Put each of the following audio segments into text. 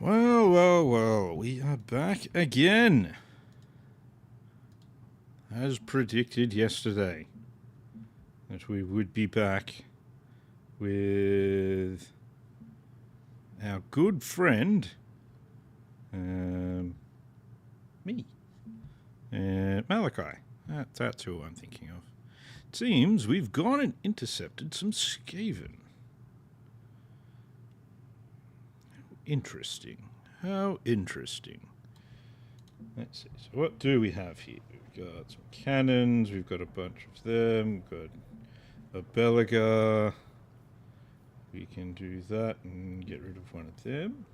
Well, well, well, we are back again. As predicted yesterday, that we would be back with our good friend, me, Malakai. That's who I'm thinking of. It seems we've gone and intercepted some Skaven. Interesting. How interesting. Let's see. So what do we have here? We've got some cannons. We've got a bunch of them. We've got a Belagar. We can do that and get rid of one of them.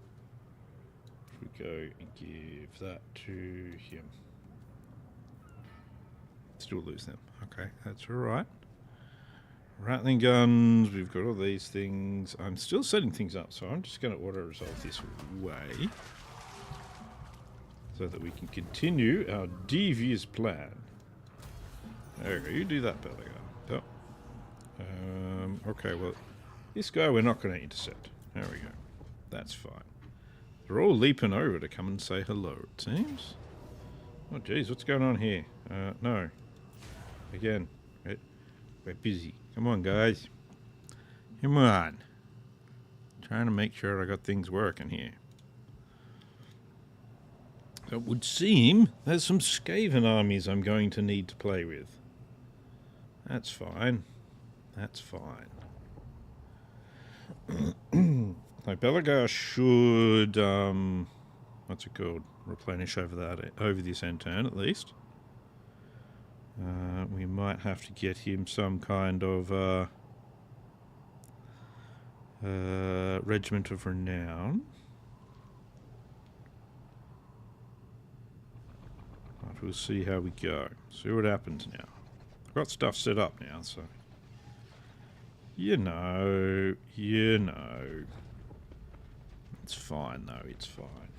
If we go and give that to him. Still lose them. Okay, that's alright. Rattling guns, we've got all these things. I'm still setting things up, so I'm just going to auto-resolve this way so that we can continue our devious plan. Okay, you do that, Belagar. Oh. Okay, well, this guy we're not going to intercept. There we go. That's fine. They're all leaping over to come and say hello, it seems. Oh, geez, what's going on here? No. Again, we're busy. Come on, guys. Come on. Trying to make sure I got things working here. So it would seem there's some Skaven armies I'm going to need to play with. That's fine. That's fine. Like Belagar should, what's it called? Replenish over this end turn at least. We might have to get him some kind of regiment of renown. But we'll see how we go. See what happens now. I've got stuff set up now, so you know. It's fine though, it's fine.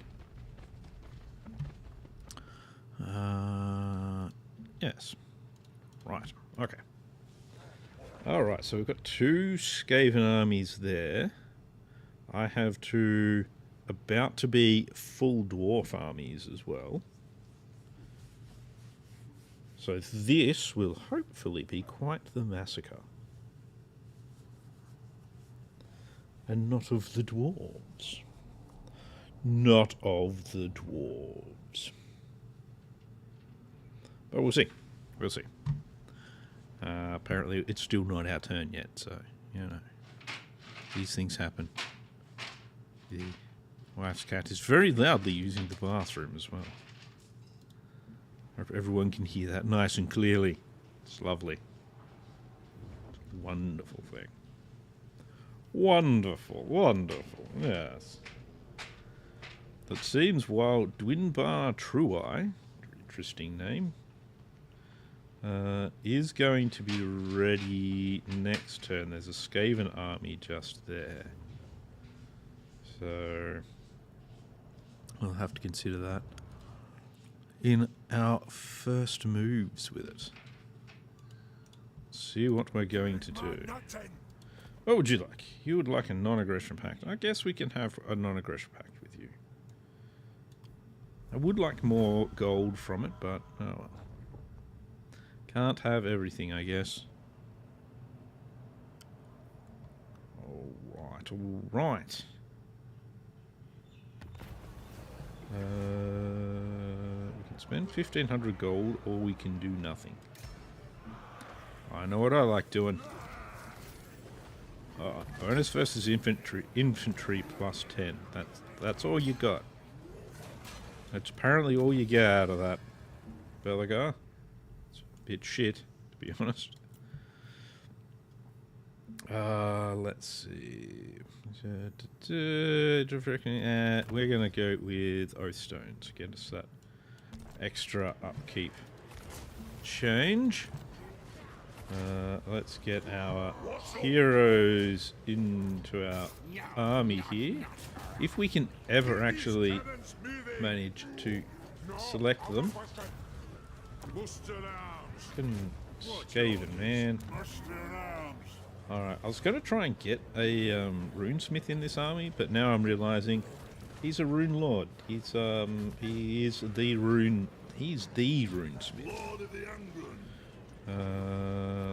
Yes. Right, okay. Alright, so we've got two Skaven armies there. I have two about to be full dwarf armies as well. So this will hopefully be quite the massacre. And not of the dwarves. Not of the dwarves. But we'll see. We'll see. Apparently it's still not our turn yet, so, you know. These things happen. The wife's cat is very loudly using the bathroom as well. Hope everyone can hear that nice and clearly. It's lovely. It's a wonderful thing. Wonderful, wonderful, yes. That seems while Dwinbar Truai, interesting name, is going to be ready next turn. There's a Skaven army just there. So we'll have to consider that in our first moves with it. See what we're going to do. What would you like? You would like a non-aggression pact. I guess we can have a non-aggression pact with you. I would like more gold from it, but oh well. Can't have everything, I guess. Alright, alright. We can spend 1,500 gold, or we can do nothing. I know what I like doing. Bonus versus infantry plus 10. That's all you got. That's apparently all you get out of that, Belagar. It's a bit shit, to be honest. Let's see. We're gonna go with Oathstone to get us that extra upkeep change. Let's get our heroes into our army here. If we can ever actually manage to select them. Fucking Skaven, man. Alright, I was going to try and get a runesmith in this army, but now I'm realising He's a rune lord. He is the rune. He's the runesmith.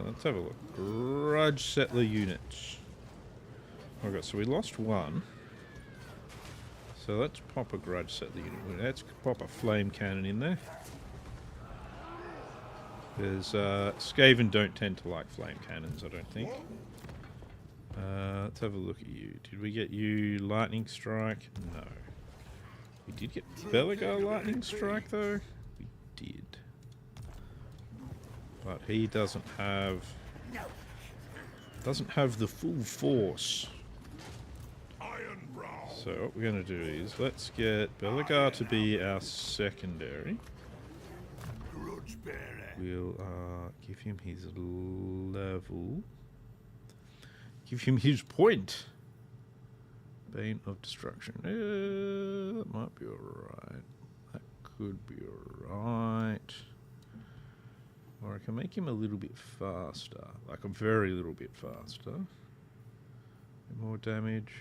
Let's have a look. Grudge settler units. Okay, so we lost one. So let's pop a grudge settler unit. Let's pop a flame cannon in there. Because Skaven don't tend to like flame cannons, I don't think. Let's have a look at you. Did we get you lightning strike? No. We did get Belagar lightning strike though. We did. But he doesn't have the full force. So what we're going to do is let's get Belagar to be our secondary. We'll give him his level. Give him his point. Bane of Destruction. That might be alright. That could be alright. Or I can make him a little bit faster. Like a very little bit faster. More damage.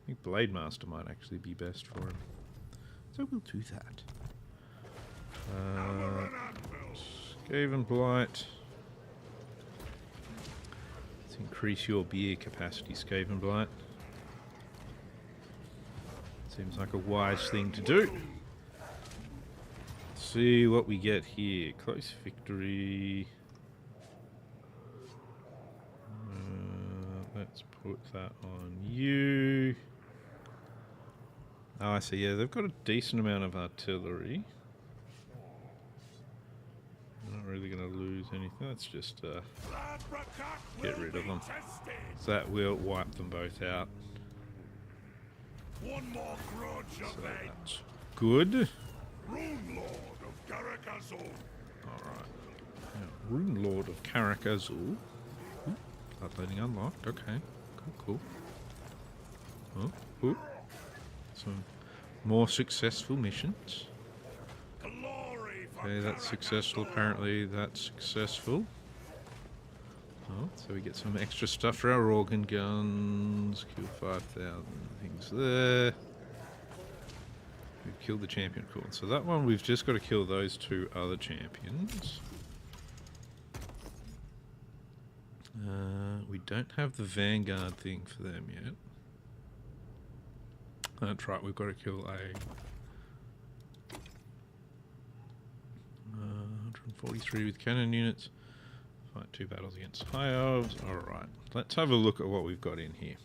I think Blade Master might actually be best for him. So we'll do that. Skaven Blight. Let's increase your beer capacity, Skaven Blight. Seems like a wise thing to do. Let's see what we get here. Close victory. Let's put that on you. Oh, I see. Yeah, they've got a decent amount of artillery. I'm not really going to lose anything. Let's just get rid of them. So that will wipe them both out. One more grudge So of mine. that's good. Rune Lord of Karakazul. Alright. Rune Lord of Karakazul. Uploading unlocked. Okay. Cool. Oh. Some more successful missions. Okay, that's successful. Apparently that's successful. Oh, so we get some extra stuff for our organ guns. Kill 5,000 things there. We've killed the champion. Cool. So that one, we've just got to kill those two other champions. We don't have the Vanguard thing for them yet. That's right, we've got to kill a 143 with cannon units. Fight 2 battles against high elves. Alright, let's have a look at what we've got in here.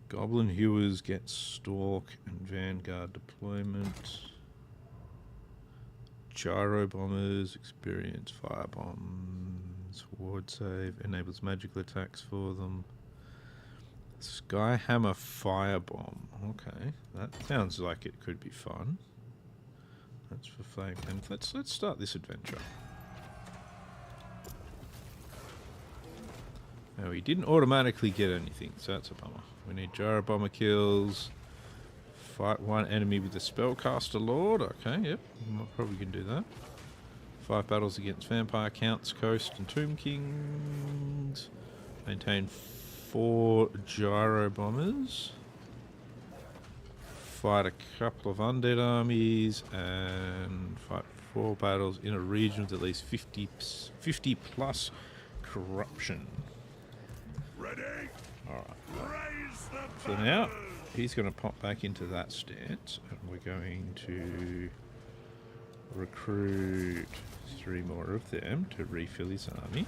Goblin Hewers get Stalk and Vanguard deployment. Gyro Bombers experience fire bombs. Ward save enables magical attacks for them. Skyhammer Firebomb. Okay, that sounds like it could be fun. That's for flame. And let's start this adventure. Now we didn't automatically get anything, so that's a bummer. We need Gyro Bomber kills. Fight one enemy with the Spellcaster Lord. Okay, yep, probably can do that. 5 battles against Vampire Counts, Coast, and Tomb Kings. Maintain 4 Gyro Bombers. Fight a couple of undead armies, and fight 4 battles in a region with at least 50 plus corruption. Ready? Alright. Raise the For now, he's going to pop back into that stance, and we're going to recruit 3 more of them to refill his army.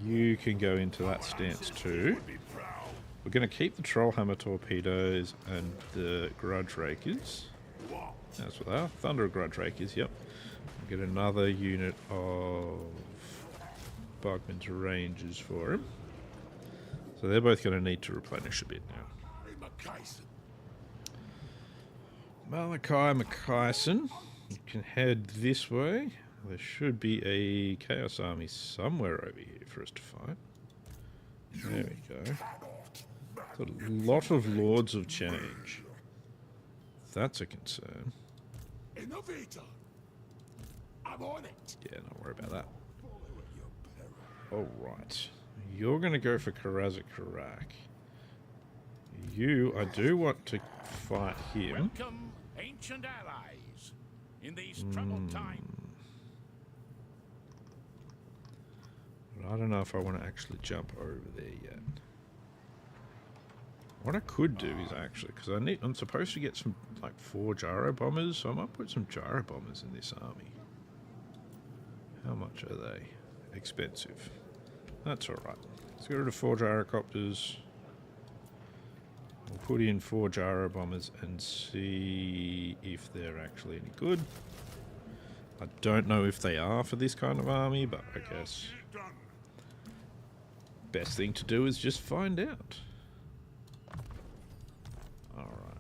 You can go into that stance too. We're going to keep the Trollhammer Torpedoes and the Grudge Rakers. That's what they are. Thunder Grudge Rakers, yep. We'll get another unit of Bugman's Rangers for him. So they're both going to need to replenish a bit now. Malakai Makaisan. You can head this way. There should be a Chaos Army somewhere over here for us to fight. There we go. A lot of Lords of Change. That's a concern. Innovator. I'm on it. Yeah, don't worry about that. Alright. You're going to go for Karazak Karak. You, I do want to fight him. Welcome, ancient allies, in these troubled times. But I don't know if I want to actually jump over there yet. What I could do is actually, because I'm supposed to get some like 4 gyro bombers, so I might put some gyro bombers in this army. How much are they? Expensive. That's alright. Let's get rid of 4 gyrocopters. We'll put in 4 gyro bombers and see if they're actually any good. I don't know if they are for this kind of army, but I guess best thing to do is just find out. Alright.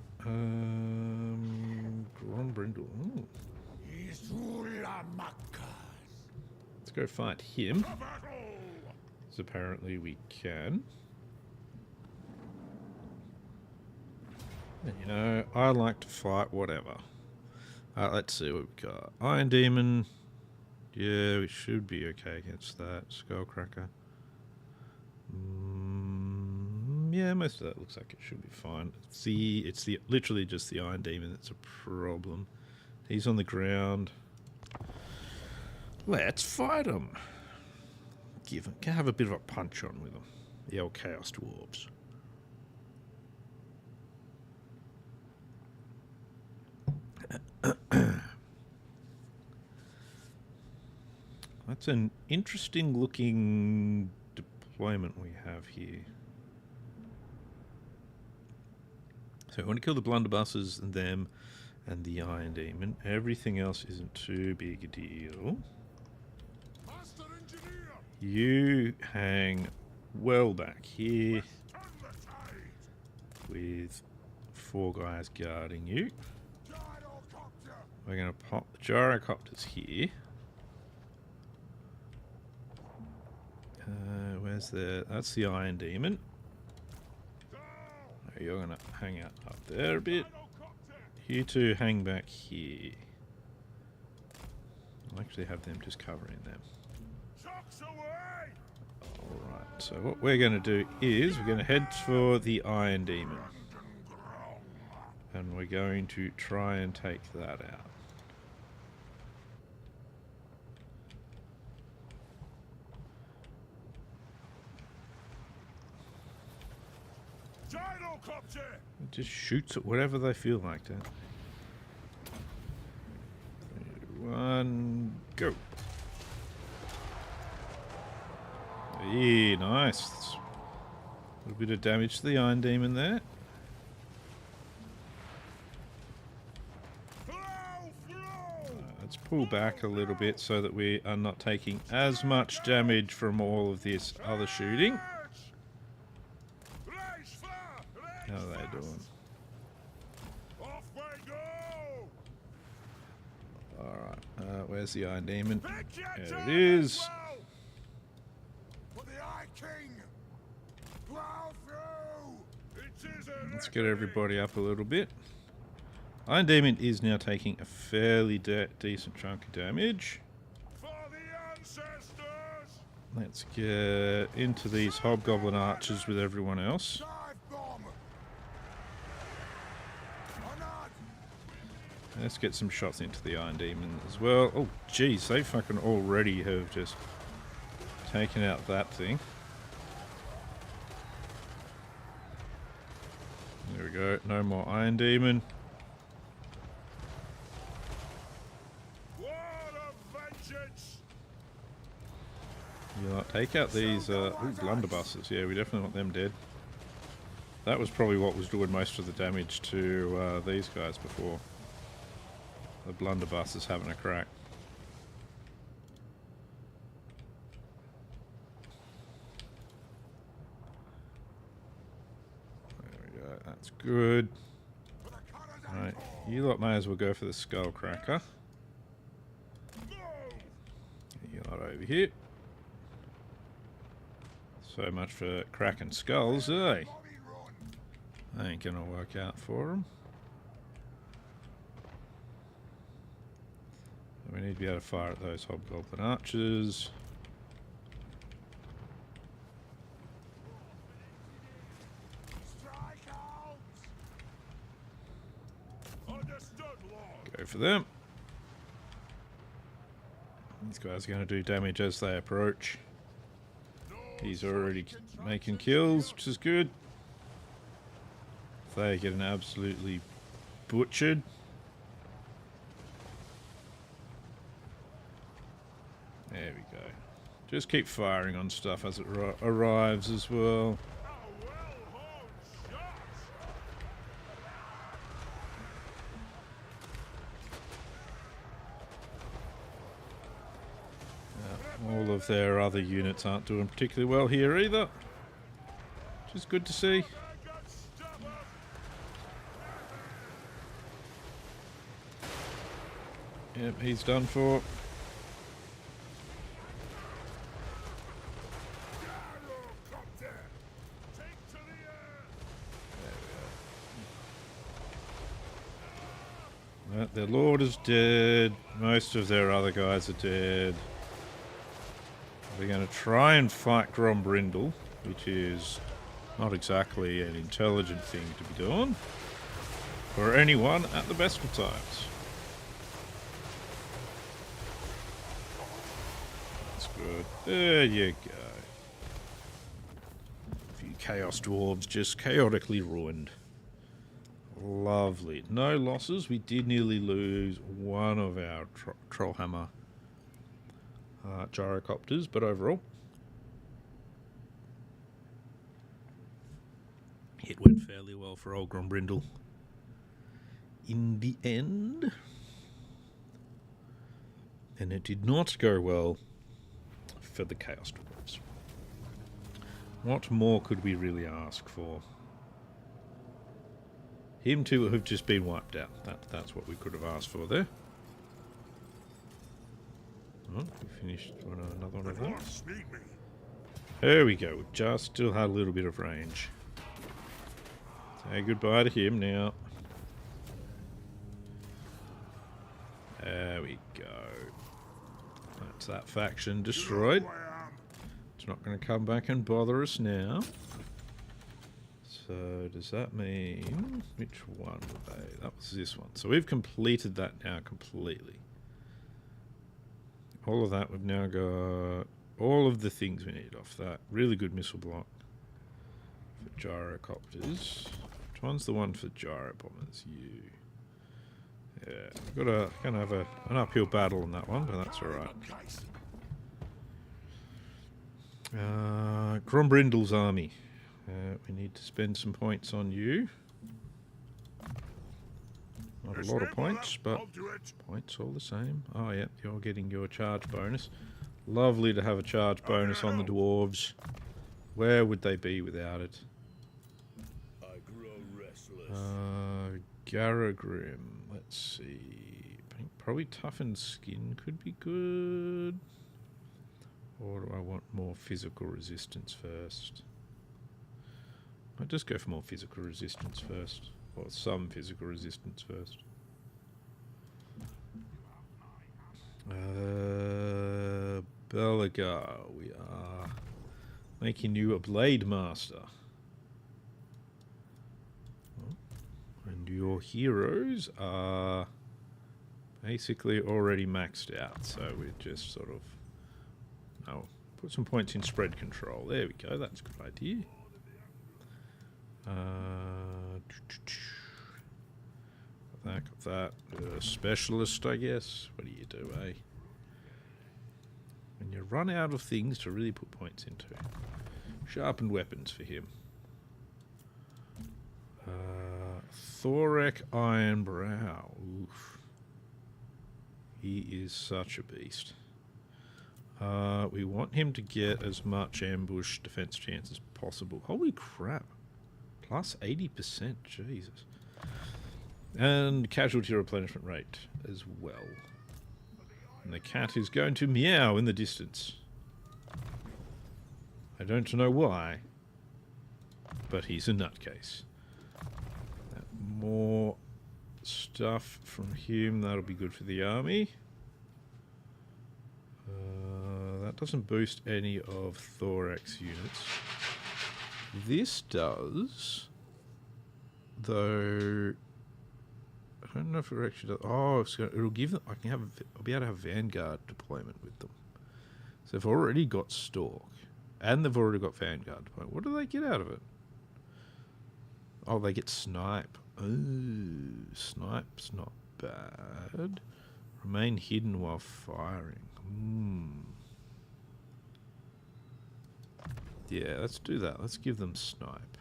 Grombrindle. Ooh. Let's go fight him. Because apparently we can. And you know, I like to fight whatever. Let's see what we've got. Iron Demon. Yeah, we should be okay against that. Skullcracker. Yeah, most of that looks like it should be fine. It's literally just the Iron Demon that's a problem. He's on the ground. Let's fight him. Can have a bit of a punch on with him. The old Chaos Dwarves. That's an interesting looking deployment we have here. So we want to kill the blunderbusses and them and the Iron Demon. Everything else isn't too big a deal. You hang well back here with 4 guys guarding you. We're going to pop the gyrocopters here. Where's the... That's the Iron Demon. You're going to hang out up there a bit. You two hang back here. I'll actually have them just covering them. Alright, so what we're going to do is we're going to head for the Iron Demon. And we're going to try and take that out. It just shoots at whatever they feel like, don't they? 1, go. Yeah, nice. A little bit of damage to the Iron Demon there. Let's pull back a little bit so that we are not taking as much damage from all of this other shooting. How are they doing? Alright, where's the Iron Demon? There it is. Let's get everybody up a little bit. Iron Demon is now taking a fairly decent chunk of damage. Let's get into these Hobgoblin archers with everyone else. Let's get some shots into the Iron Demon as well. Oh, geez, they fucking already have just taken out that thing. There we go. No more Iron Demon. Yeah, take out these blunderbusses. Yeah, we definitely want them dead. That was probably what was doing most of the damage to these guys before. The blunderbuss is having a crack. There we go, that's good. Alright, you lot may as well go for the Skullcracker. You're not over here. So much for cracking skulls, eh? That ain't gonna work out for them. We need to be able to fire at those Hobgoblin archers. Go for them. These guys are going to do damage as they approach. He's already making kills, which is good. They get an absolutely butchered. There we go. Just keep firing on stuff as it arrives as well. All of their other units aren't doing particularly well here either, which is good to see. Yep, he's done for. Their lord is dead. Most of their other guys are dead. They're going to try and fight Grombrindle, which is not exactly an intelligent thing to be doing for anyone at the best of times. That's good. There you go. A few Chaos Dwarves just chaotically ruined. Lovely. No losses. We did nearly lose one of our Trollhammer gyrocopters, but overall it went fairly well for old Grombrindle in the end. And it did not go well for the Chaos Dwarves. What more could we really ask for? Him to have just been wiped out. That's what we could have asked for there. Oh, we finished another one of those. There we go. We just still had a little bit of range. Say goodbye to him now. There we go. That's that faction destroyed. It's not going to come back and bother us now. So does that mean, which one were they? That was this one. So we've completed that now completely. All of that, we've now got all of the things we need off that. Really good missile block for gyrocopters. Which one's the one for gyro bombers? You. Yeah, we've got gonna have an uphill battle on that one, but that's alright. Grombrindle's army. We need to spend some points on you. Not a lot of points, but points all the same. Oh, yeah, you're getting your charge bonus. Lovely to have a charge bonus on the dwarves. Where would they be without it? I grow restless. Garagrim. Let's see. I think probably toughened skin could be good. Or do I want more physical resistance first? I'll just go for more physical resistance first. Or some physical resistance first. Belagar, we are making you a Blade Master. And your heroes are basically already maxed out, so we're just sort of... No, put some points in spread control. There we go, that's a good idea. Got that. Specialist, I guess. What do you do, eh? When you run out of things to really put points into. Sharpened weapons for him. Thorek Ironbrow. Oof. He is such a beast. We want him to get as much ambush defense chance as possible. Holy crap. Plus 80%, Jesus. And casualty replenishment rate as well. And the cat is going to meow in the distance. I don't know why, but he's a nutcase. More stuff from him, that'll be good for the army. That doesn't boost any of Thorak's units. This does, though. I don't know if it actually does. Oh, it'll give them. I'll be able to have Vanguard deployment with them. So they've already got Stalk, and they've already got Vanguard deployment. What do they get out of it? Oh, they get Snipe. Ooh, Snipe's not bad. Remain hidden while firing. Yeah, let's do that. Let's give them Snipe.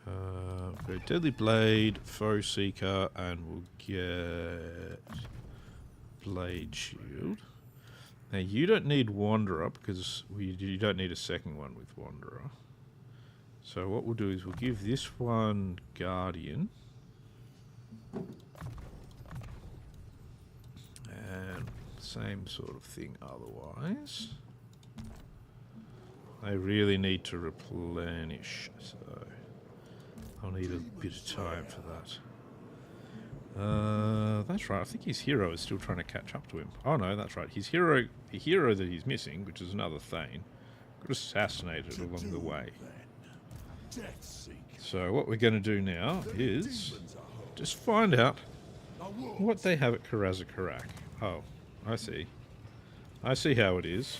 Go Deadly Blade, Foe Seeker, and we'll get Blade Shield. Now, you don't need Wanderer, because you don't need a second one with Wanderer. So what we'll do is we'll give this one Guardian. And same sort of thing otherwise. They really need to replenish, so I'll need a bit of time for that. That's right, I think his hero is still trying to catch up to him. Oh no, that's right, his hero, the hero that he's missing, which is another Thane, got assassinated along the way. So what we're going to do now is just find out what they have at Karazakarak. Oh, I see. I see how it is.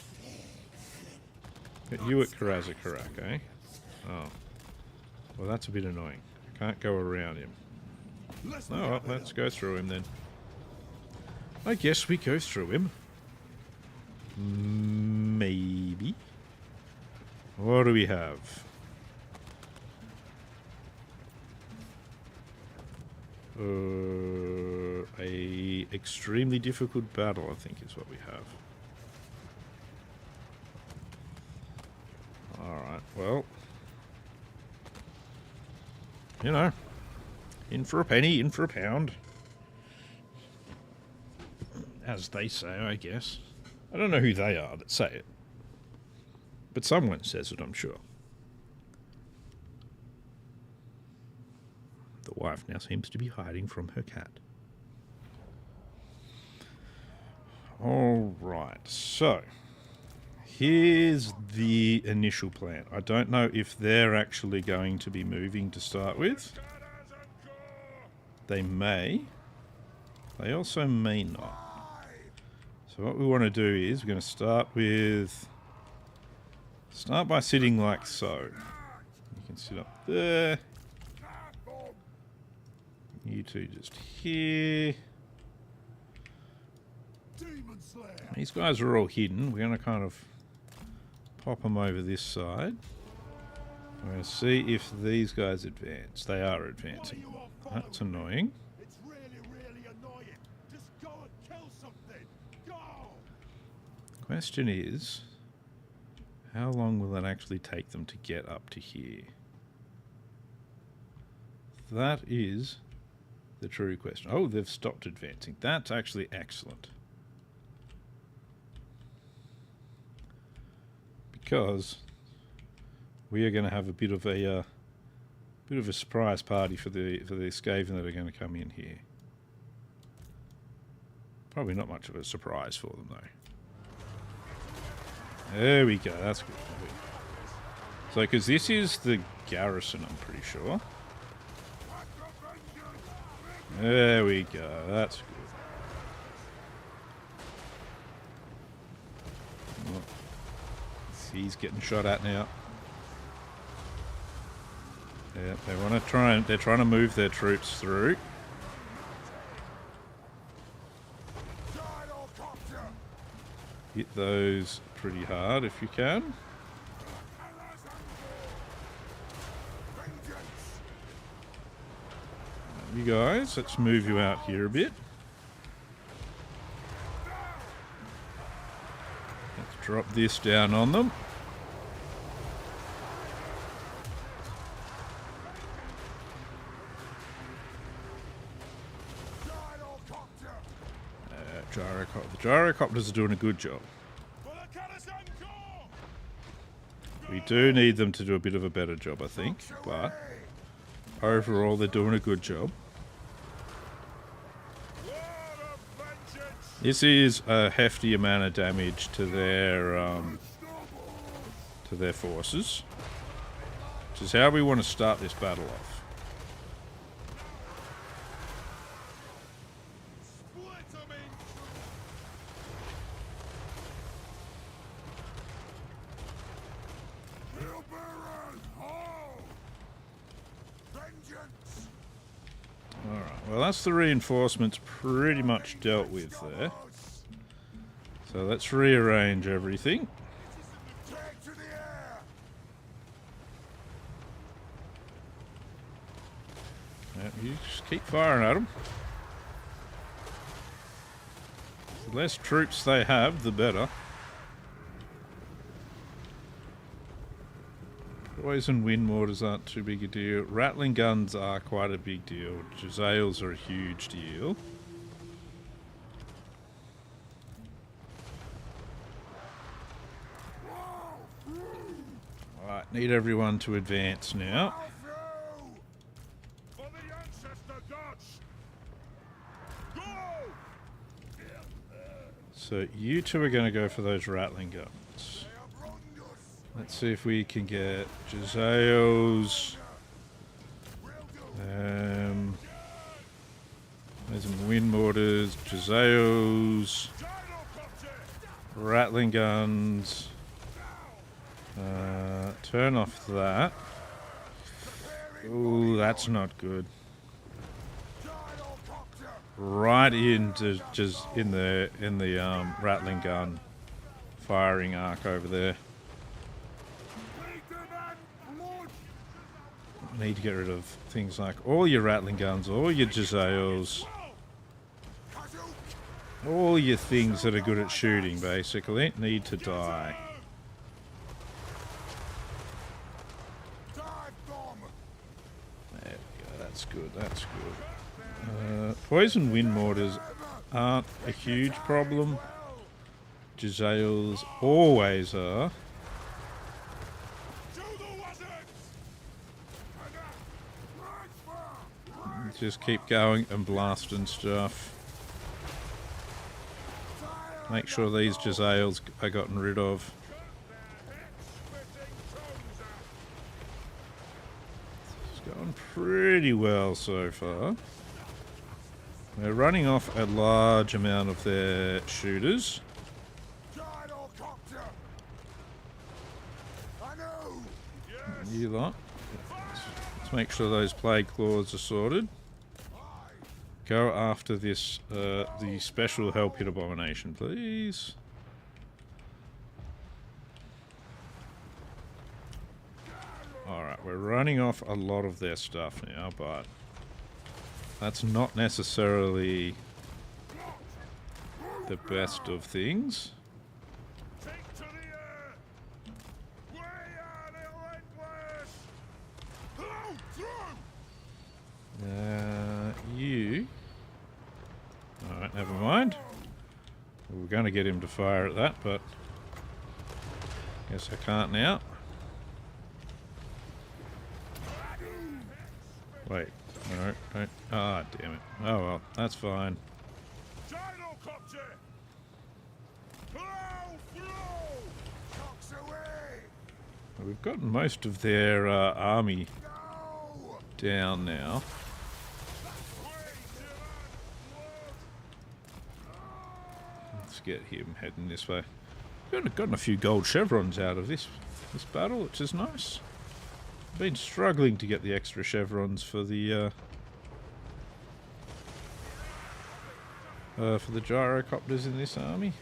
Got you at Karazakarak, eh? Oh. Well, that's a bit annoying. I can't go around him. Oh, well, let's go through him then. I guess we go through him. Maybe. What do we have? A extremely difficult battle, I think, is what we have. Alright, well. You know. In for a penny, in for a pound. As they say, I guess. I don't know who they are that say it. But someone says it, I'm sure. The wife now seems to be hiding from her cat. Alright, so here's the initial plan. I don't know if they're actually going to be moving to start with. They may. They also may not. So what we want to do is we're going to start by sitting like so. You can sit up there. You two just here. These guys are all hidden. We're going to kind of pop them over this side. We're going to see if these guys advance. They are advancing. That's annoying. It's really annoying. Just go and kill something. Go. Question is, how long will it actually take them to get up to here? That is the true question. Oh, they've stopped advancing. That's actually excellent. Because we are going to have a bit of a surprise party for the Skaven that are going to come in here. Probably not much of a surprise for them though. There we go. That's good. So, because this is the garrison, I'm pretty sure. There we go. That's good. Oh, he's getting shot at now. Yeah, they want to try and they're trying to move their troops through. Hit those pretty hard if you can. You guys, let's move you out here a bit. Let's drop this down on them. The gyrocopters are doing a good job. We do need them to do a bit of a better job, I think, but overall they're doing a good job. This is a hefty amount of damage to their forces, which is how we want to start this battle off. Alright, well that's the reinforcements pretty much dealt with there. So let's rearrange everything. Yep, you just keep firing at them. The less troops they have, the better. Poison wind mortars aren't too big a deal. Rattling guns are quite a big deal. Jezzails are a huge deal. Alright, need everyone to advance now. For the ancestor gods. Go! So you two are going to go for those rattling guns. Let's see if we can get Jezzails. There's some wind mortars, Jezzails, rattling guns. Turn off that. Ooh, that's not good. Right into just in the rattling gun firing arc over there. Need to get rid of things like all your rattling guns, all your Jezzails, all your things that are good at shooting, basically, need to die. There we go, that's good, that's good. Poison wind mortars aren't a huge problem. Jezzails always are. Just keep going and blasting stuff. Make sure these Jezzails are gotten rid of. It's going pretty well so far. They're running off a large amount of their shooters. You lot. Let's make sure those plague claws are sorted. Go after this, the special help hit abomination, please. Alright, we're running off a lot of their stuff now, but that's not necessarily the best of things. You... Alright, never mind. We were going to get him to fire at that, but guess I can't now. Wait, no, don't. Ah, damn it. Oh well, that's fine. We've gotten most of their army down now. Let's get him heading this way. We've gotten a few gold chevrons out of this battle, which is nice. Been struggling to get the extra chevrons for the gyrocopters in this army.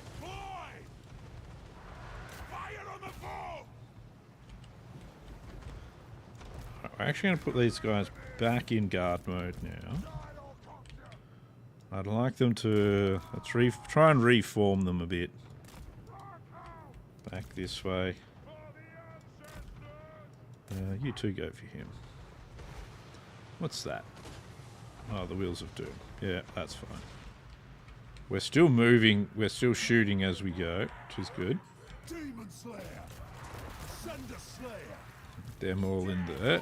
I'm actually going to put these guys back in guard mode now. I'd like them to... Let's try and reform them a bit. Back this way. You two go for him. What's that? Oh, the Wheels of Doom. Yeah, that's fine. We're still moving, we're still shooting as we go, which is good. Demon Slayer. Thunder Slayer. Them all in there.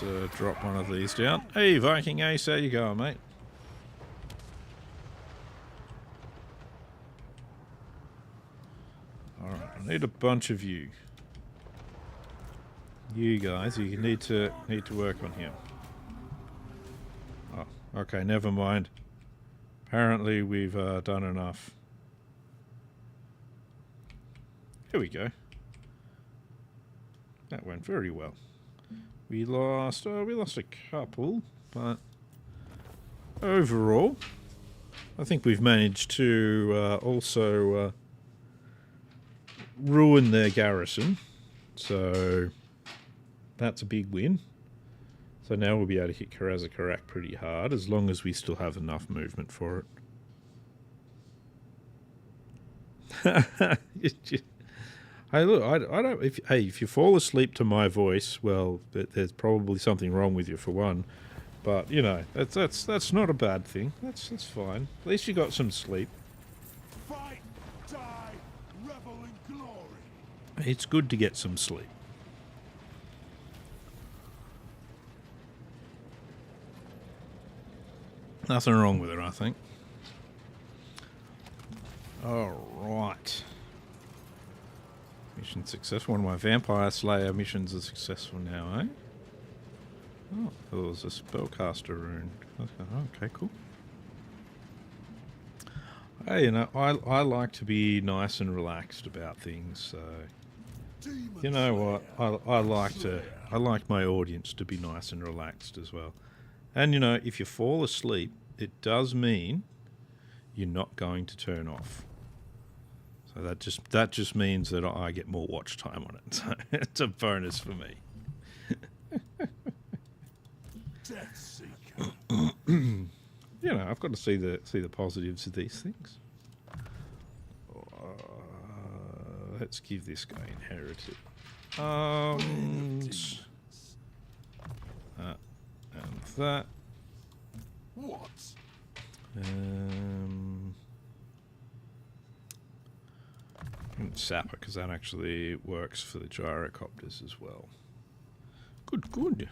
Let's drop one of these down. Hey, Viking Ace, how you going, mate? Alright, I need a bunch of you. You guys, you need to work on him. Oh, okay, never mind. Apparently we've done enough. Here we go. That went very well. We lost a couple, but overall, I think we've managed to also ruin their garrison. So that's a big win. So now we'll be able to hit Karazakarak pretty hard, as long as we still have enough movement for it. Hey, look, I don't. If you fall asleep to my voice, well, there's probably something wrong with you for one. But you know, that's not a bad thing. That's fine. At least you got some sleep. Fight, die, revel in glory. It's good to get some sleep. Nothing wrong with it, I think. All right. Mission successful. One of my Vampire Slayer missions is successful now, eh? Oh, there was a spellcaster rune. Okay, cool. Hey, you know, I like to be nice and relaxed about things, so you know what? I like my audience to be nice and relaxed as well. And you know, if you fall asleep, it does mean you're not going to turn off. So that just means that I get more watch time on it. So it's a bonus for me. Death Seeker. You know, I've got to see the positives of these things. Let's give this guy inherited. And that. What? Sapper, because that actually works for the gyrocopters as well. Good.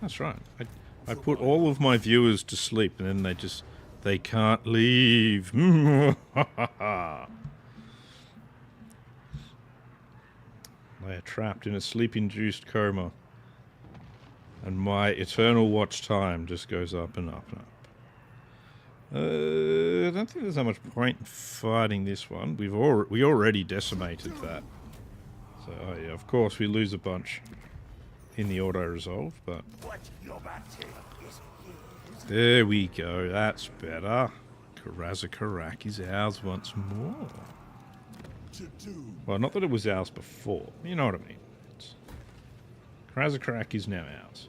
That's right. I put all of my viewers to sleep, and then they can't leave. They are trapped in a sleep-induced coma, and my eternal watch time just goes up and up and up. I don't think there's that much point in fighting this one. We already decimated that. So, oh yeah, of course we lose a bunch in the auto-resolve, but there we go. That's better. Karazakarak is ours once more. Well, not that it was ours before. You know what I mean. Karazakarak is now ours.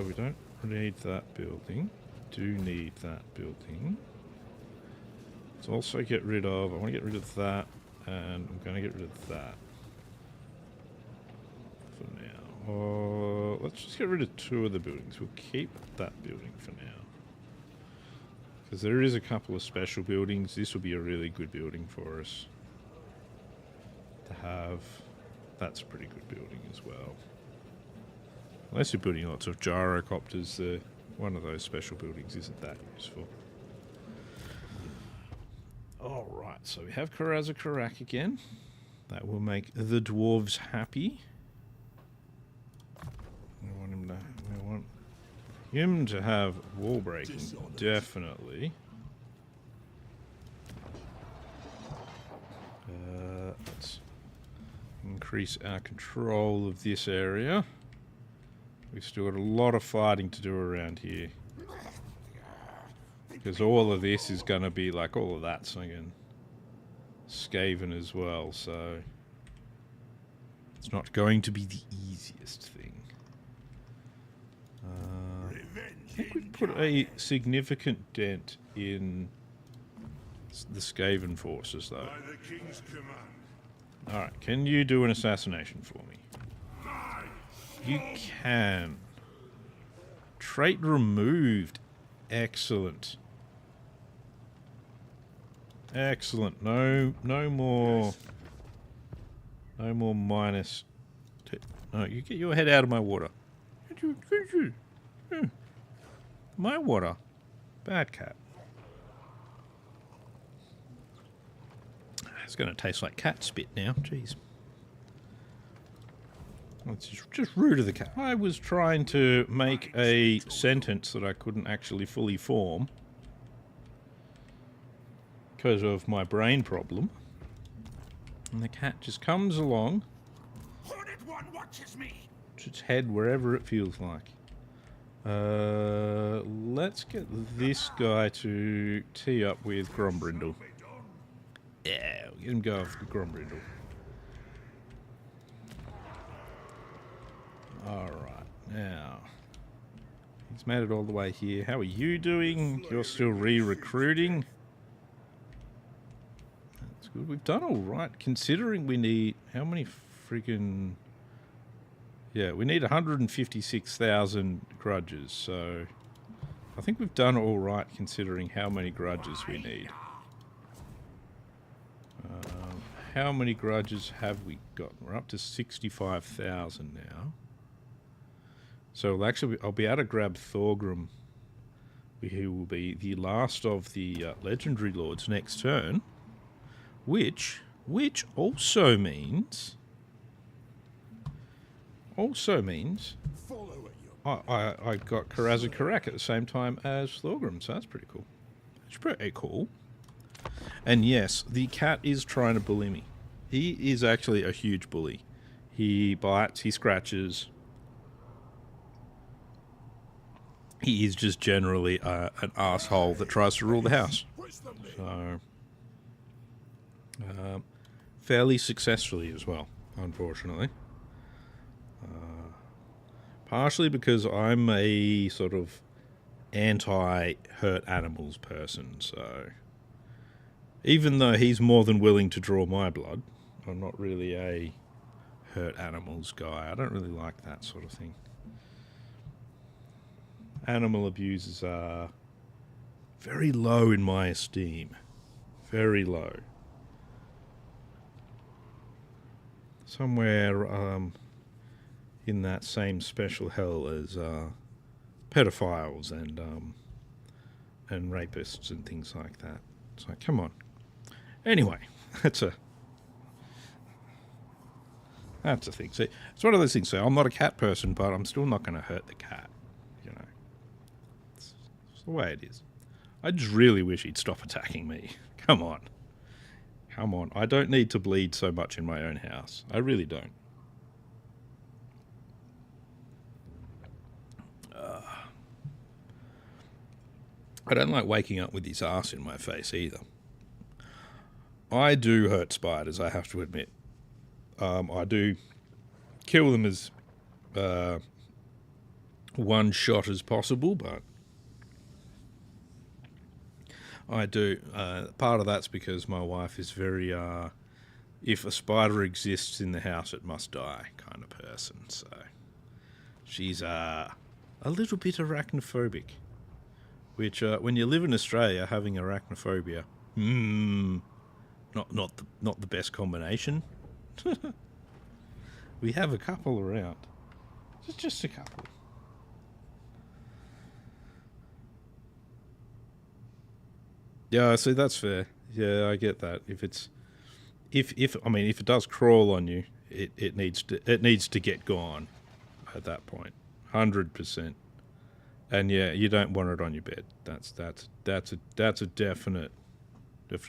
We don't need that building. Do need that building. Let's also get rid of... I want to get rid of that, and I'm going to get rid of that for now. Let's just get rid of 2 of the buildings. We'll keep that building for now. Because there is a couple of special buildings. This will be a really good building for us to have. That's a pretty good building as well. Unless you're building lots of gyrocopters, one of those special buildings isn't that useful. Alright, so we have Karazakarak again. That will make the dwarves happy. We want him to have wall breaking, definitely. Let's increase our control of this area. We've still got a lot of fighting to do around here. Because all of this is going to be like all of that's again Skaven as well, so it's not going to be the easiest thing. I think we've put a significant dent in the Skaven forces, though. Alright, can you do an assassination for me? You can. Trait removed. Excellent. Excellent. No more minus. No, you get your head out of my water. My water. Bad cat. It's going to taste like cat spit now. Jeez. It's just rude of the cat. I was trying to make a sentence that I couldn't actually fully form because of my brain problem. And the cat just comes along one watches me. Just head wherever it feels like. Let's get this guy to tee up with Grombrindle. Yeah, we'll get him go off the Grombrindle. Alright, now. He's made it all the way here. How are you doing? You're still re-recruiting. That's good. We've done alright, considering we need... How many friggin... Yeah, we need 156,000 grudges, so... I think we've done alright considering how many grudges we need. How many grudges have we got? We're up to 65,000 now. So actually, I'll be able to grab Thorgrim, who will be the last of the legendary lords next turn, which also means I got Karaza Karak at the same time as Thorgrim, so that's pretty cool. It's pretty cool. And yes, the cat is trying to bully me. He is actually a huge bully. He bites, he scratches. He is just generally an asshole that tries to rule the house. So, fairly successfully as well, unfortunately. Partially because I'm a sort of anti-hurt animals person, so... Even though he's more than willing to draw my blood, I'm not really a hurt animals guy. I don't really like that sort of thing. Animal abusers are very low in my esteem. Very low. Somewhere in that same special hell as pedophiles and rapists and things like that. So come on. Anyway, that's a thing. See, it's one of those things. So I'm not a cat person, but I'm still not going to hurt the cat. You know, it's the way it is. I just really wish he'd stop attacking me. Come on, come on. I don't need to bleed so much in my own house. I really don't. I don't like waking up with his ass in my face either. I do hurt spiders, I have to admit. I do kill them as one shot as possible, but I do. Part of that's because my wife is very, if a spider exists in the house, it must die kind of person. So she's a little bit arachnophobic, which when you live in Australia, having arachnophobia, not the best combination. We have a couple around. Just a couple. Yeah, see, that's fair. Yeah, I get that. If it does crawl on you, it needs to get gone at that point. 100%. And yeah, you don't want it on your bed. That's a definite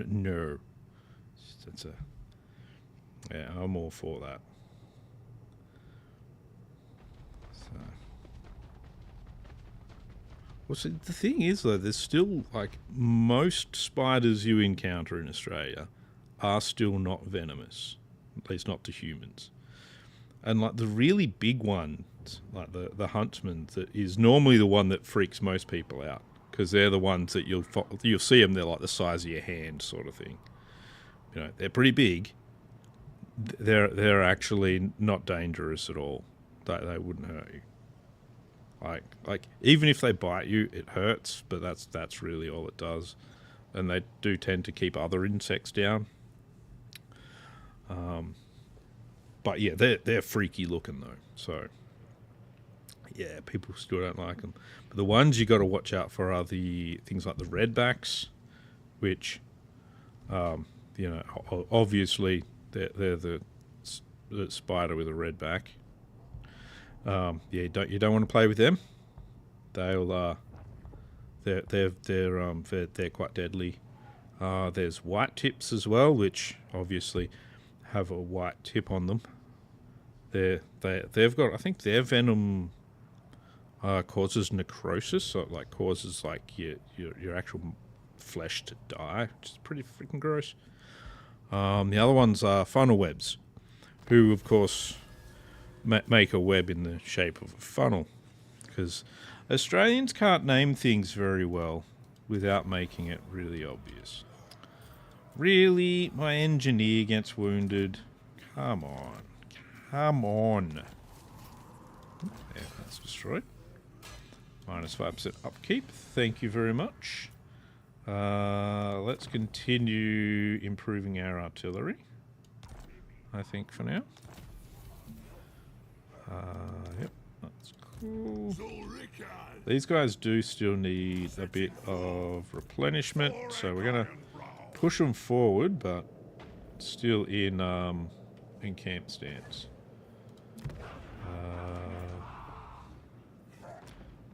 no. Yeah, I'm all for that. So, well, see, the thing is though, there's still like most spiders you encounter in Australia are still not venomous, at least not to humans. And like the really big ones, like the huntsman, that is normally the one that freaks most people out, because they're the ones that you'll see them. They're like the size of your hand, sort of thing. You know, they're pretty big. They're actually not dangerous at all. They wouldn't hurt you. Like even if they bite you, it hurts, but that's really all it does. And they do tend to keep other insects down. But yeah, they're freaky looking though. So yeah, people still don't like them. But the ones you got to watch out for are the things like the redbacks, which, you know, obviously they're the spider with a red back. Yeah, you don't want to play with them. They're quite deadly. There's white tips as well, which obviously have a white tip on them. they've got, I think their venom causes necrosis, so it like causes like your actual flesh to die, which is pretty freaking gross. The other ones are funnel webs, who of course make a web in the shape of a funnel, because Australians can't name things very well without making it really obvious. Really, my engineer gets wounded. Come on. Come on. Yeah, that's destroyed. Minus 5% upkeep. Thank you very much. Let's continue improving our artillery, I think, for now. Yep, that's cool. These guys do still need a bit of replenishment, so we're going to push them forward, but still in camp stance.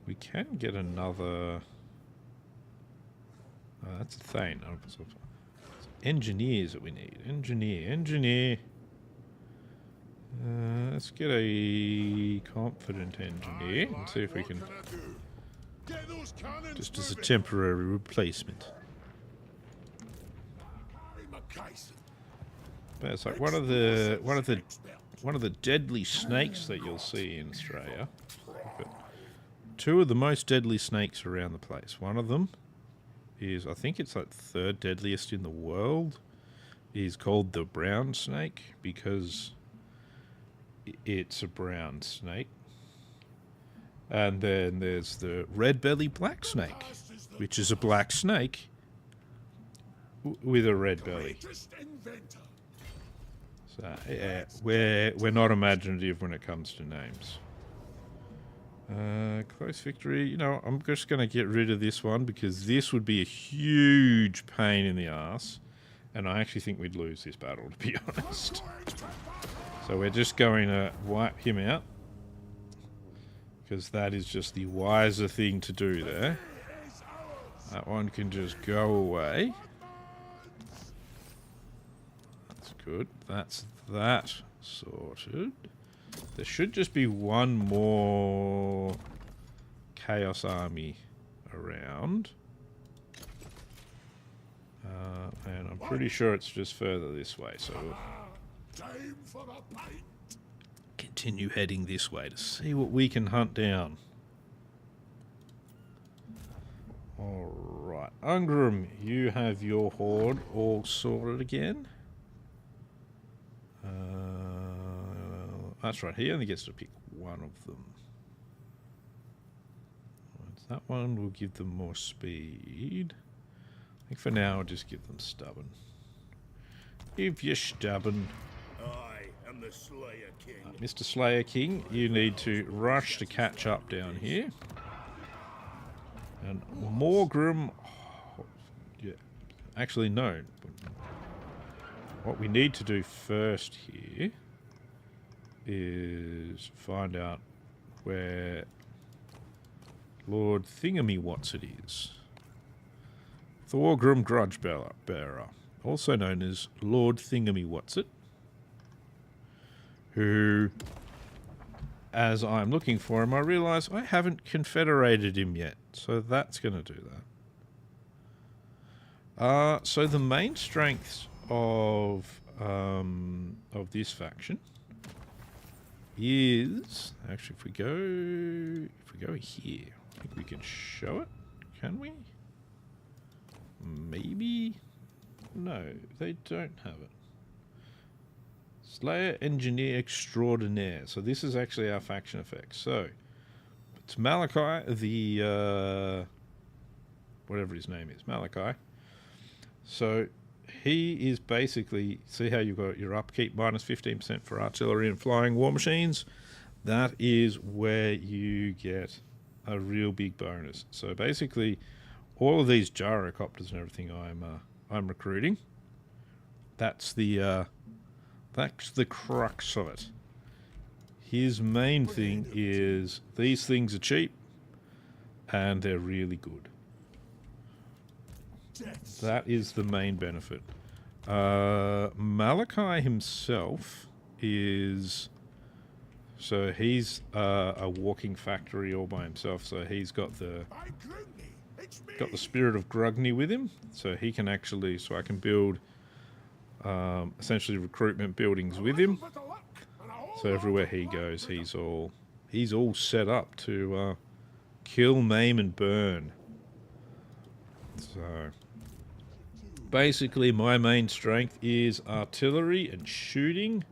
We can get another... that's a Thane. Engineers that we need. Engineer. Let's get a confident engineer and see if we can... Just as a temporary replacement. But it's like one of the deadly snakes that you'll see in Australia. But two of the most deadly snakes around the place. One of them is, I think it's like the third deadliest in the world, is called the brown snake because it's a brown snake. And then there's the red belly black snake, which is a black snake with a red belly. So yeah, we're not imaginative when it comes to names. Close victory. You know, I'm just going to get rid of this one because this would be a huge pain in the ass, and I actually think we'd lose this battle, to be honest. So we're just going to wipe him out because that is just the wiser thing to do there. That one can just go away. That's good. That's that sorted. There should just be one more Chaos Army around. And I'm pretty sure it's just further this way, so we'll continue heading this way to see what we can hunt down. Alright, Ungram, you have your horde all sorted again. That's right, he only gets to pick one of them. That one will give them more speed. I think for now I'll just give them stubborn. If you're stubborn. I am the Slayer King. Mr. Slayer King, you need to rush to catch up down here. And Morgrim... Oh, yeah, actually no. What we need to do first here is find out where Lord Thingamywhatsit is. Thorgrim Grudge Bearer, also known as Lord Thingamywhatsit, who, as I'm looking for him, I realise I haven't confederated him yet, so that's going to do that. So the main strengths of this faction is actually if we go here, I think we can show it. Can we? Maybe. No, they don't have it. Slayer Engineer Extraordinaire. So this is actually our faction effect. So it's Malakai, the whatever his name is, Malakai. So he is basically, see how you've got your upkeep minus 15% for artillery and flying war machines? That is where you get a real big bonus. So basically, all of these gyrocopters and everything I'm recruiting, that's the crux of it. His main thing is these things are cheap and they're really good. That is the main benefit. Malakai himself is So he's a walking factory all by himself. So he's got the By Grugny, it's me. spirit of Grugny with him. So he can actually, so I can build essentially recruitment buildings with him. Bit of luck and a whole So everywhere lot of he luck goes, with he's all set up to kill, maim, and burn. So basically, my main strength is artillery and shooting,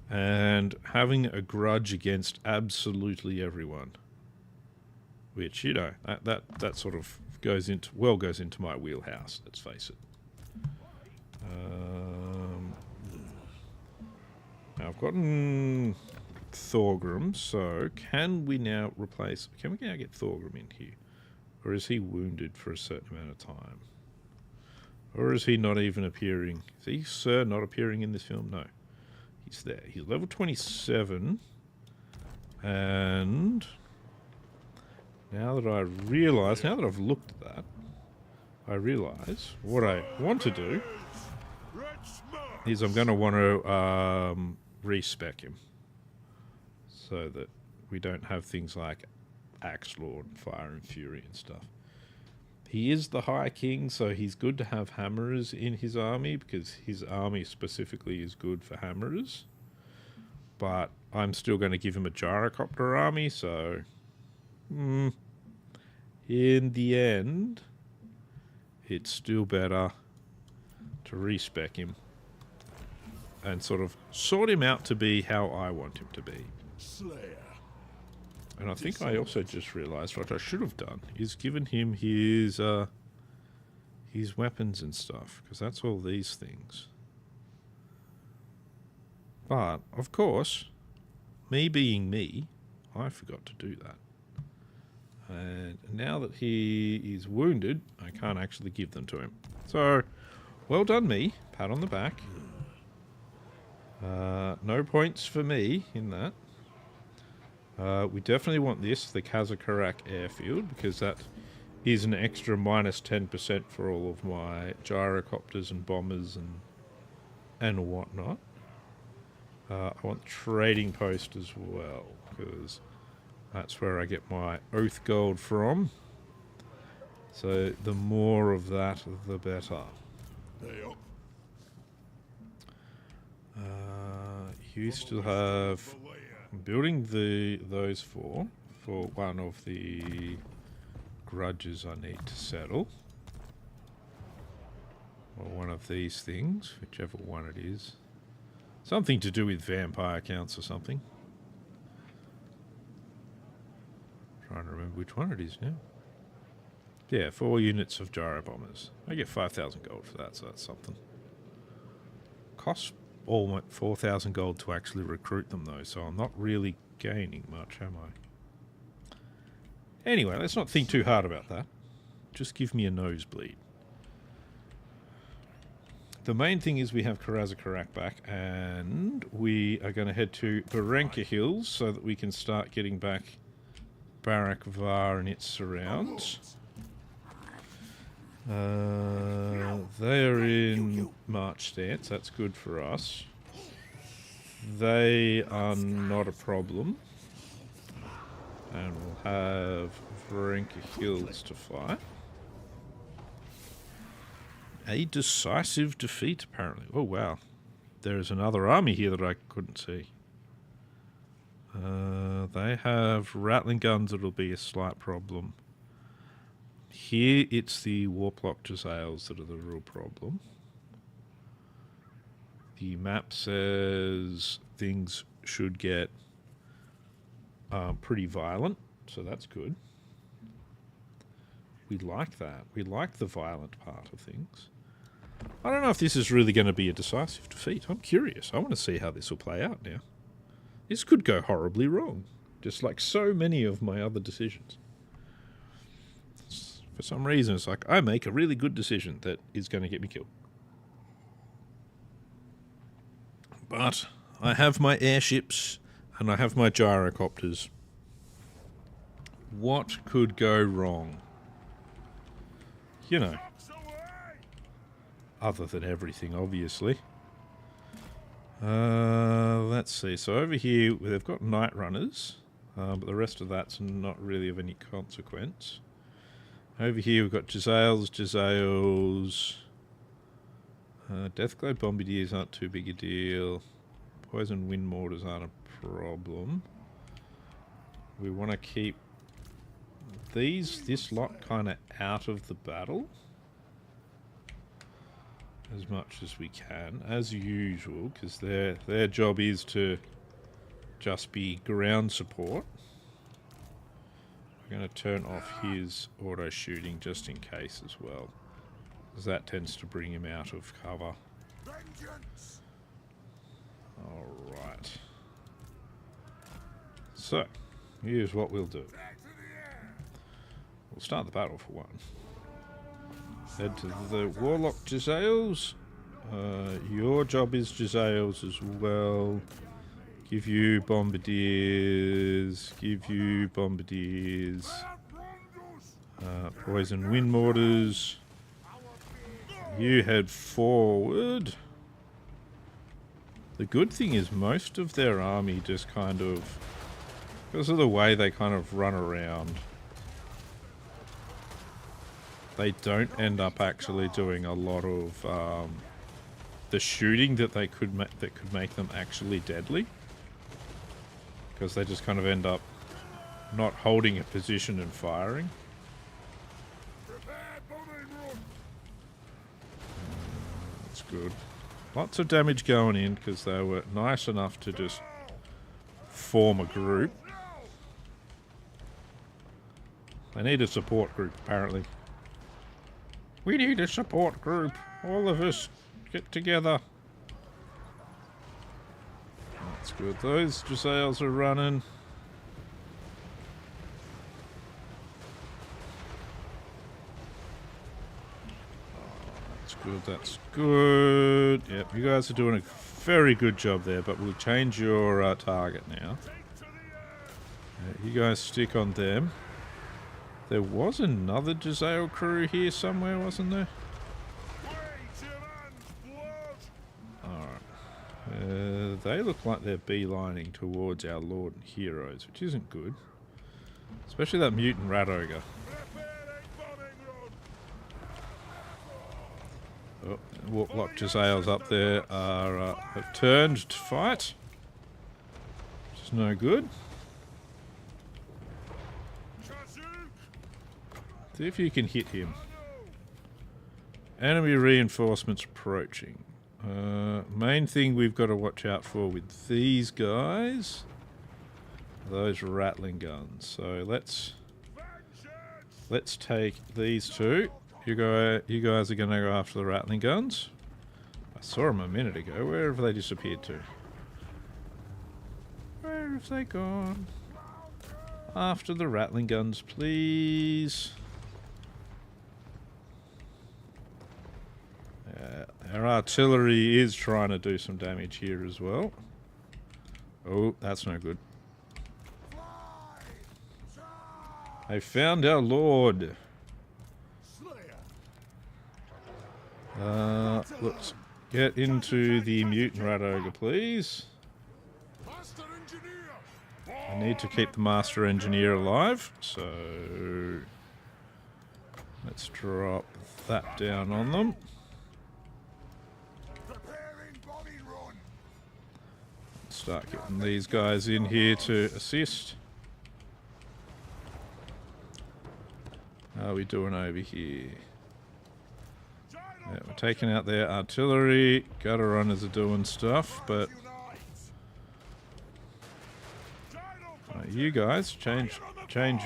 and having a grudge against absolutely everyone. Which, you know, that sort of goes into my wheelhouse. Let's face it. I've gotten Thorgrim, so can we now replace... Can we now get Thorgrim in here? Or is he wounded for a certain amount of time? Or is he not even appearing? Is he, sir, not appearing in this film? No. He's there. He's level 27. And... now that I realise... Now that I've looked at that, I realise what I want to do is I'm going to want to respec him. So that we don't have things like Axe Lord, Fire and Fury and stuff. He is the High King, so he's good to have hammerers in his army, because his army specifically is good for hammerers. But I'm still going to give him a gyrocopter army, so... in the end, it's still better to respec him and sort him out to be how I want him to be. Slayer. And I think I also just realised what I should have done is given him his weapons and stuff, because that's all these things. But, of course, me being me, I forgot to do that. And now that he is wounded, I can't actually give them to him. So, well done me. Pat on the back. No points for me in that. We definitely want this, the Kazakarak airfield, because that is an extra minus 10% for all of my gyrocopters and bombers and whatnot. I want trading post as well, because that's where I get my oath gold from. So the more of that, the better. Hey, You still have... I'm building those for one of the grudges I need to settle. Or one of these things, whichever one it is. Something to do with vampire counts or something. Trying to remember which one it is now. Yeah, 4 units of gyro bombers. I get 5,000 gold for that, so that's something. Costs almost 4,000 gold to actually recruit them, though, so I'm not really gaining much, am I? Anyway, let's not think too hard about that. Just give me a nosebleed. The main thing is we have Karazakarak back, and we are going to head to Barenka Hills so that we can start getting back Barak Var and its surrounds. They are in March stance, that's good for us. They are not a problem. And we'll have Varenka Hills to fight. A decisive defeat, apparently. Oh, wow. There is another army here that I couldn't see. They have rattling guns that'll be a slight problem. Here, it's the Warplock Jezzails that are the real problem. The map says things should get pretty violent, so that's good. We like that. We like the violent part of things. I don't know if this is really going to be a decisive defeat. I'm curious. I want to see how this will play out now. This could go horribly wrong, just like so many of my other decisions. For some reason, it's like I make a really good decision that is going to get me killed. But I have my airships and I have my gyrocopters. What could go wrong? You know, other than everything, obviously. Let's see. So over here, they've got night runners, but the rest of that's not really of any consequence. Over here, we've got Jezzails. Deathglow Bombardiers aren't too big a deal. Poison Wind Mortars aren't a problem. We want to keep this lot kind of out of the battle as much as we can, as usual, because their job is to just be ground support. We're going to turn off his auto shooting just in case as well, because that tends to bring him out of cover. Alright. So, here's what we'll do. We'll start the battle for one. Head to the Warlock Jezzails. Your job is Jezzails as well. Give you Bombardiers. Give you Bombardiers. Poison Wind Mortars. You head forward. The good thing is most of their army just kind of, because of the way they kind of run around, they don't end up actually doing a lot of the shooting that they could that could make them actually deadly, because they just kind of end up not holding a position and firing. That's good. Lots of damage going in because they were nice enough to just form a group. They need a support group, apparently. We need a support group. All of us get together. That's good. Those Jezzails are running. That's good. That's good. Yep, you guys are doing a very good job there, but we'll change your target now. You guys stick on them. There was another Jezzail crew here somewhere, wasn't there? Alright. They look like they're beelining towards our Lord and Heroes, which isn't good. Especially that mutant rat ogre. Oh, Warlock Jezzails up there are have turned to fight. Which is no good. See if you can hit him. Enemy reinforcements approaching. Main thing we've got to watch out for with these guys, those rattling guns. So let's take these two. You guys are going to go after the rattling guns. I saw them a minute ago. Where have they disappeared to? Where have they gone? After the rattling guns, please. Our artillery is trying to do some damage here as well. Oh, that's no good. They found our lord. Let's get into the mutant rat ogre, please. I need to keep the master engineer alive, so let's drop that down on them. Start getting these guys in here to assist. How are we doing over here? Yeah, we're taking out their artillery. Gutter runners are doing stuff, but you guys change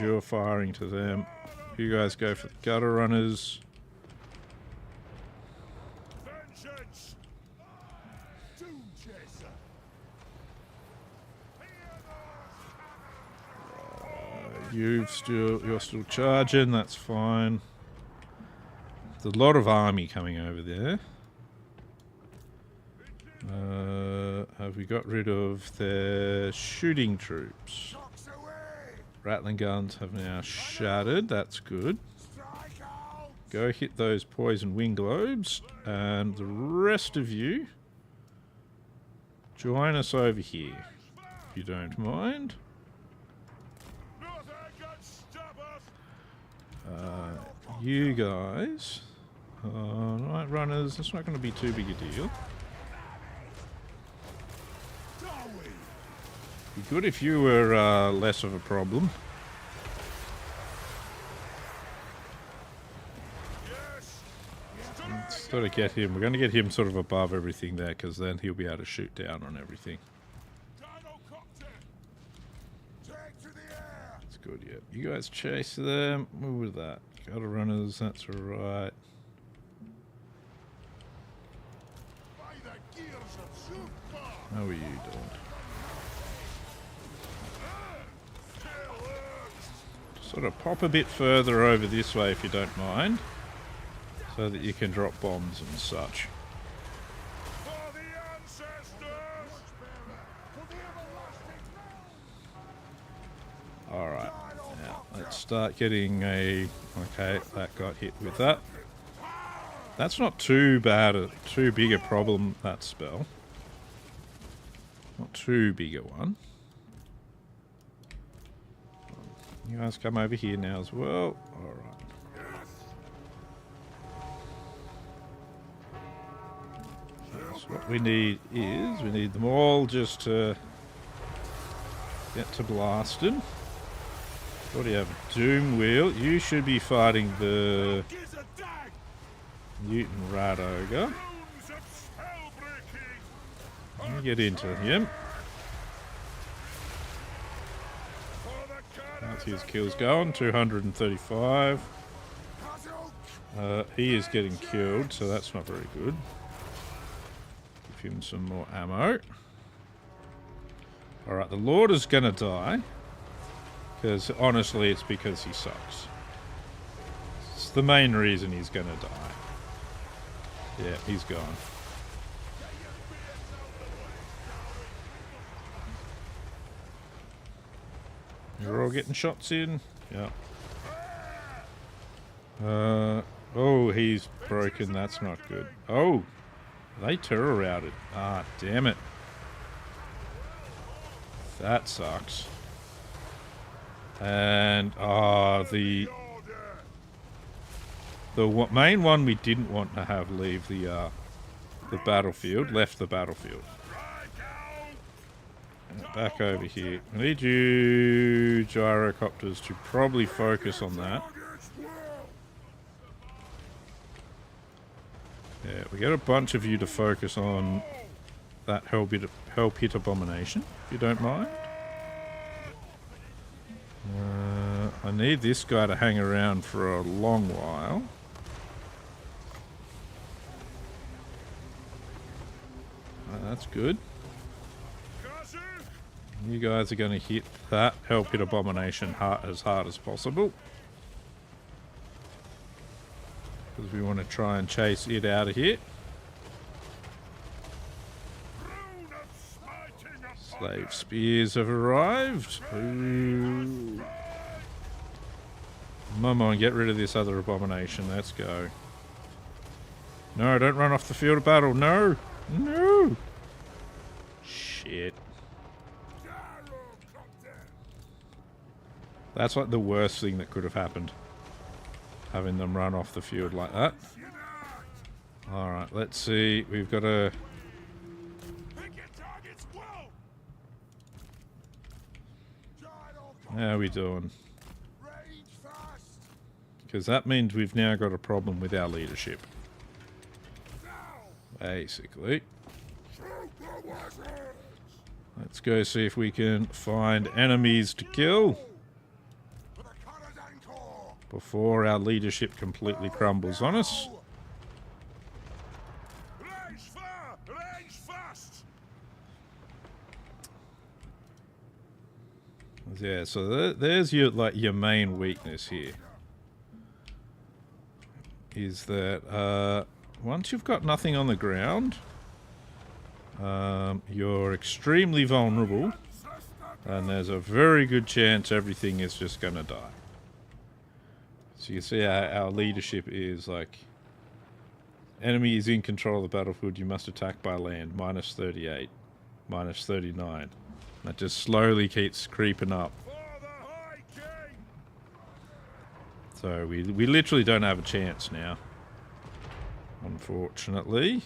your firing to them. You guys go for the gutter runners. You're still charging. That's fine. There's a lot of army coming over there. Have we got rid of their shooting troops? Rattling guns have now shattered. That's good. Go hit those poison wing globes, and the rest of you join us over here, if you don't mind. You guys, night runners. It's not going to be too big a deal. Be good if you were less of a problem. Let's sort of get him. We're going to get him sort of above everything there, because then he'll be able to shoot down on everything. That's good, yeah. You guys chase them. Move with that. Got runners, that's alright. How are you doing? Sort of pop a bit further over this way if you don't mind, so that you can drop bombs and such. Alright, now let's start getting a... Okay, that got hit with that. That's not too bad, too big a problem, that spell. Not too big a one. You guys come over here now as well. Alright. So what we need is, we need them all just to get to blasting. What do you have? Doom Wheel. You should be fighting the Mutant Rat Ogre. Let me get into him. That's his kills going. 235. He is getting killed, so that's not very good. Give him some more ammo. Alright, the Lord is gonna die. Because honestly, it's because he sucks. It's the main reason he's gonna die. Yeah, he's gone. You're all getting shots in? Yeah. Oh, he's broken. That's not good. Oh, they terror routed. Ah, damn it. That sucks. And the main one we didn't want to have leave the battlefield left the battlefield. Back over here. I need you gyrocopters to probably focus on that. Yeah, we get a bunch of you to focus on that hell pit abomination, if you don't mind. I need this guy to hang around for a long while. That's good. You guys are going to hit that hell pit abomination as hard as possible. Because we want to try and chase it out of here. Slave spears have arrived. Ooh. Come on, get rid of this other abomination. Let's go. No, don't run off the field of battle. No. No. Shit. That's like the worst thing that could have happened. Having them run off the field like that. Alright, let's see. We've got a... How are we doing? Because that means we've now got a problem with our leadership. Basically. Let's go see if we can find enemies to kill before our leadership completely crumbles on us. Yeah, so there's your main weakness here. Is that once you've got nothing on the ground, you're extremely vulnerable, and there's a very good chance everything is just going to die. So you can see our leadership is like, enemy is in control of the battlefield, you must attack by land, -38. Minus 39. That just slowly keeps creeping up. For the High King! So we literally don't have a chance now. Unfortunately.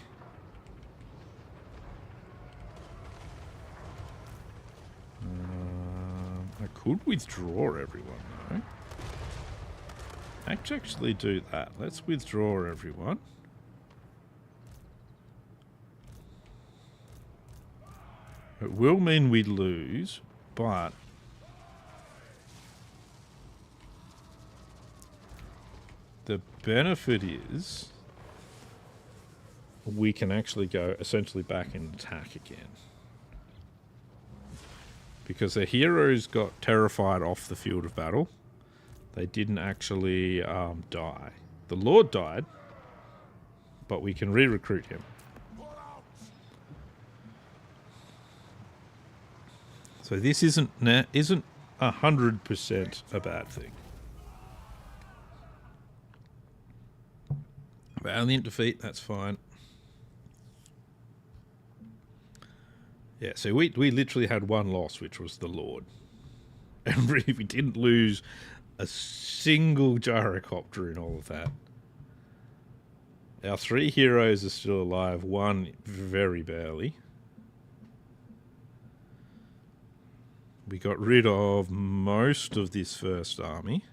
I could withdraw everyone though. I could actually do that. Let's withdraw everyone. It will mean we lose, but the benefit is we can actually go essentially back and attack again. Because the heroes got terrified off the field of battle. They didn't actually die. The Lord died, but we can re-recruit him. So this isn't 100% a bad thing. Valiant defeat, that's fine. Yeah, so we literally had one loss, which was the Lord. And really, we didn't lose a single gyrocopter in all of that. Our 3 heroes are still alive, 1 very barely. We got rid of most of this first army,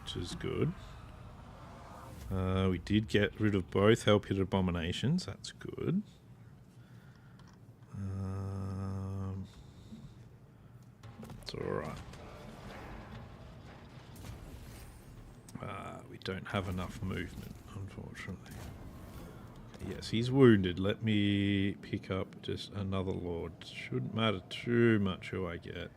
which is good. We did get rid of both Help Hit Abominations. That's good. It's alright. We don't have enough movement, unfortunately. Yes, he's wounded. Let me pick up just another Lord. Shouldn't matter too much who I get.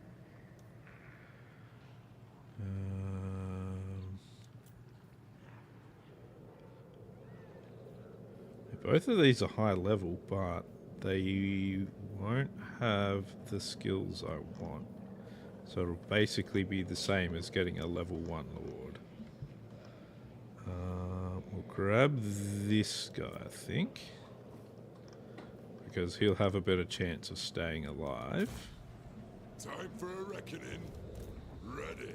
Both of these are high level, but they won't have the skills I want. So it'll basically be the same as getting a level 1 Lord. We'll grab this guy, I think. Because he'll have a better chance of staying alive. Time for a reckoning. Ready.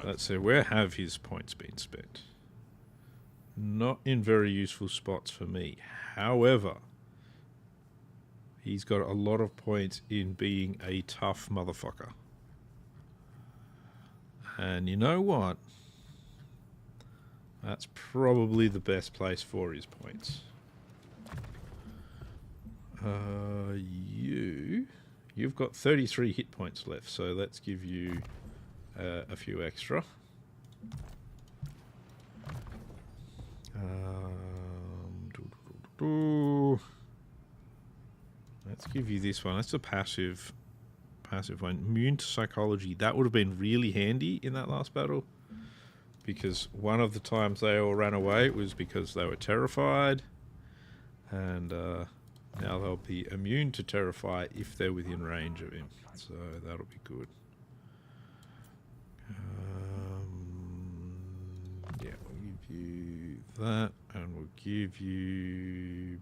Let's see, where have his points been spent? Not in very useful spots for me. However, he's got a lot of points in being a tough motherfucker. And you know what? That's probably the best place for his points. You've got 33 hit points left, so let's give you a few extra. Let's give you this one. That's a passive one. Immune to psychology. That would have been really handy in that last battle, because one of the times they all ran away was because they were terrified, and now they'll be immune to terrify if they're within range of him. So that'll be good. Yeah, we'll give you that, and we'll give you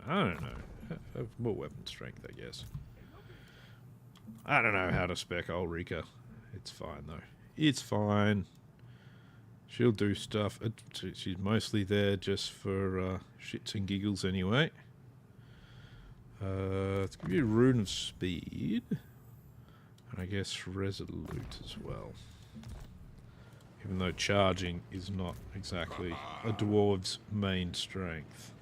I don't know, more weapon strength, I guess. I don't know how to spec Ulrika. It's fine though. It's fine. She'll do stuff. She's mostly there just for shits and giggles anyway. Let's give you a Rune of Speed. And I guess Resolute as well. Even though charging is not exactly a dwarf's main strength.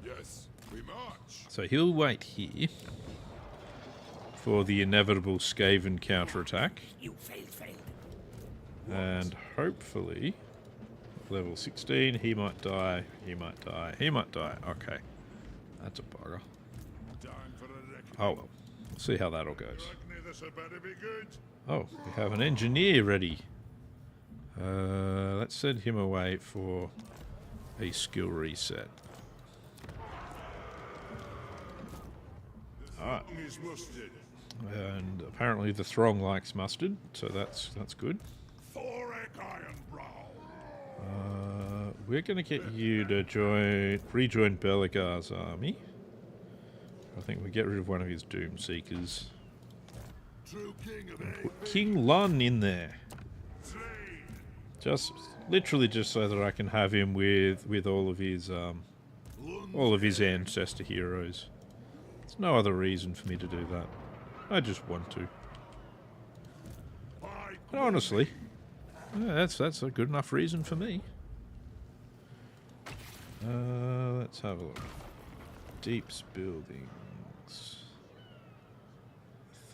Yes, we march. So he'll wait here for the inevitable Skaven counterattack. You failed. And hopefully, level 16, he might die, he might die, he might die. Okay, that's a bugger. Time for a reckoning. Oh well, we'll see how that all goes. Reckon this had better be good. Oh, we have an engineer ready. Let's send him away for a skill reset. Alright. Is mustard. And apparently the Throng likes mustard, so that's good. Thoric iron brow. we're going to get you to rejoin Belagar's army. I think we get rid of one of his Doom Seekers. True king of And put King Lun in there. Just literally just so that I can have him with all of his ancestor heroes. There's no other reason for me to do that. I just want to. And honestly, that's a good enough reason for me. Let's have a look. Deeps buildings.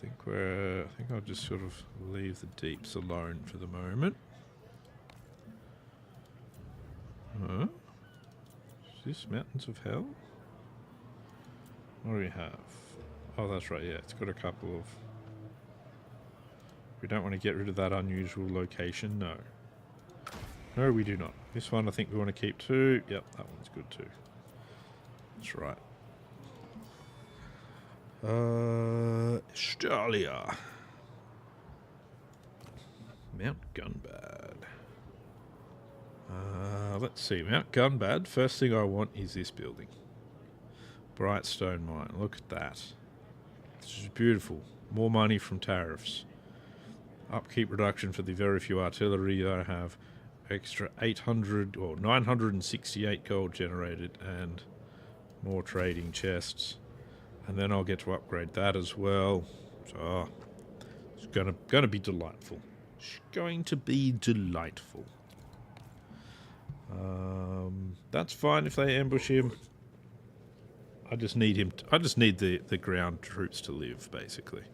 I think I'll just sort of leave the deeps alone for the moment. Huh? Is this Mountains of Hell? What do we have? Oh, that's right, yeah, it's got a couple of... We don't want to get rid of that unusual location, no. No, we do not. This one I think we want to keep too. Yep, that one's good too. That's right. Australia. Mount Gunbad. Let's see. Mount Gunbad. First thing I want is this building. Bright Stone Mine. Look at that. This is beautiful. More money from tariffs. Upkeep reduction for the very few artillery I have. Extra 800 or 968 gold generated and more trading chests. And then I'll get to upgrade that as well. So it's gonna be delightful. It's going to be delightful. That's fine if they ambush him. I just need him. I just need the ground troops to live, basically.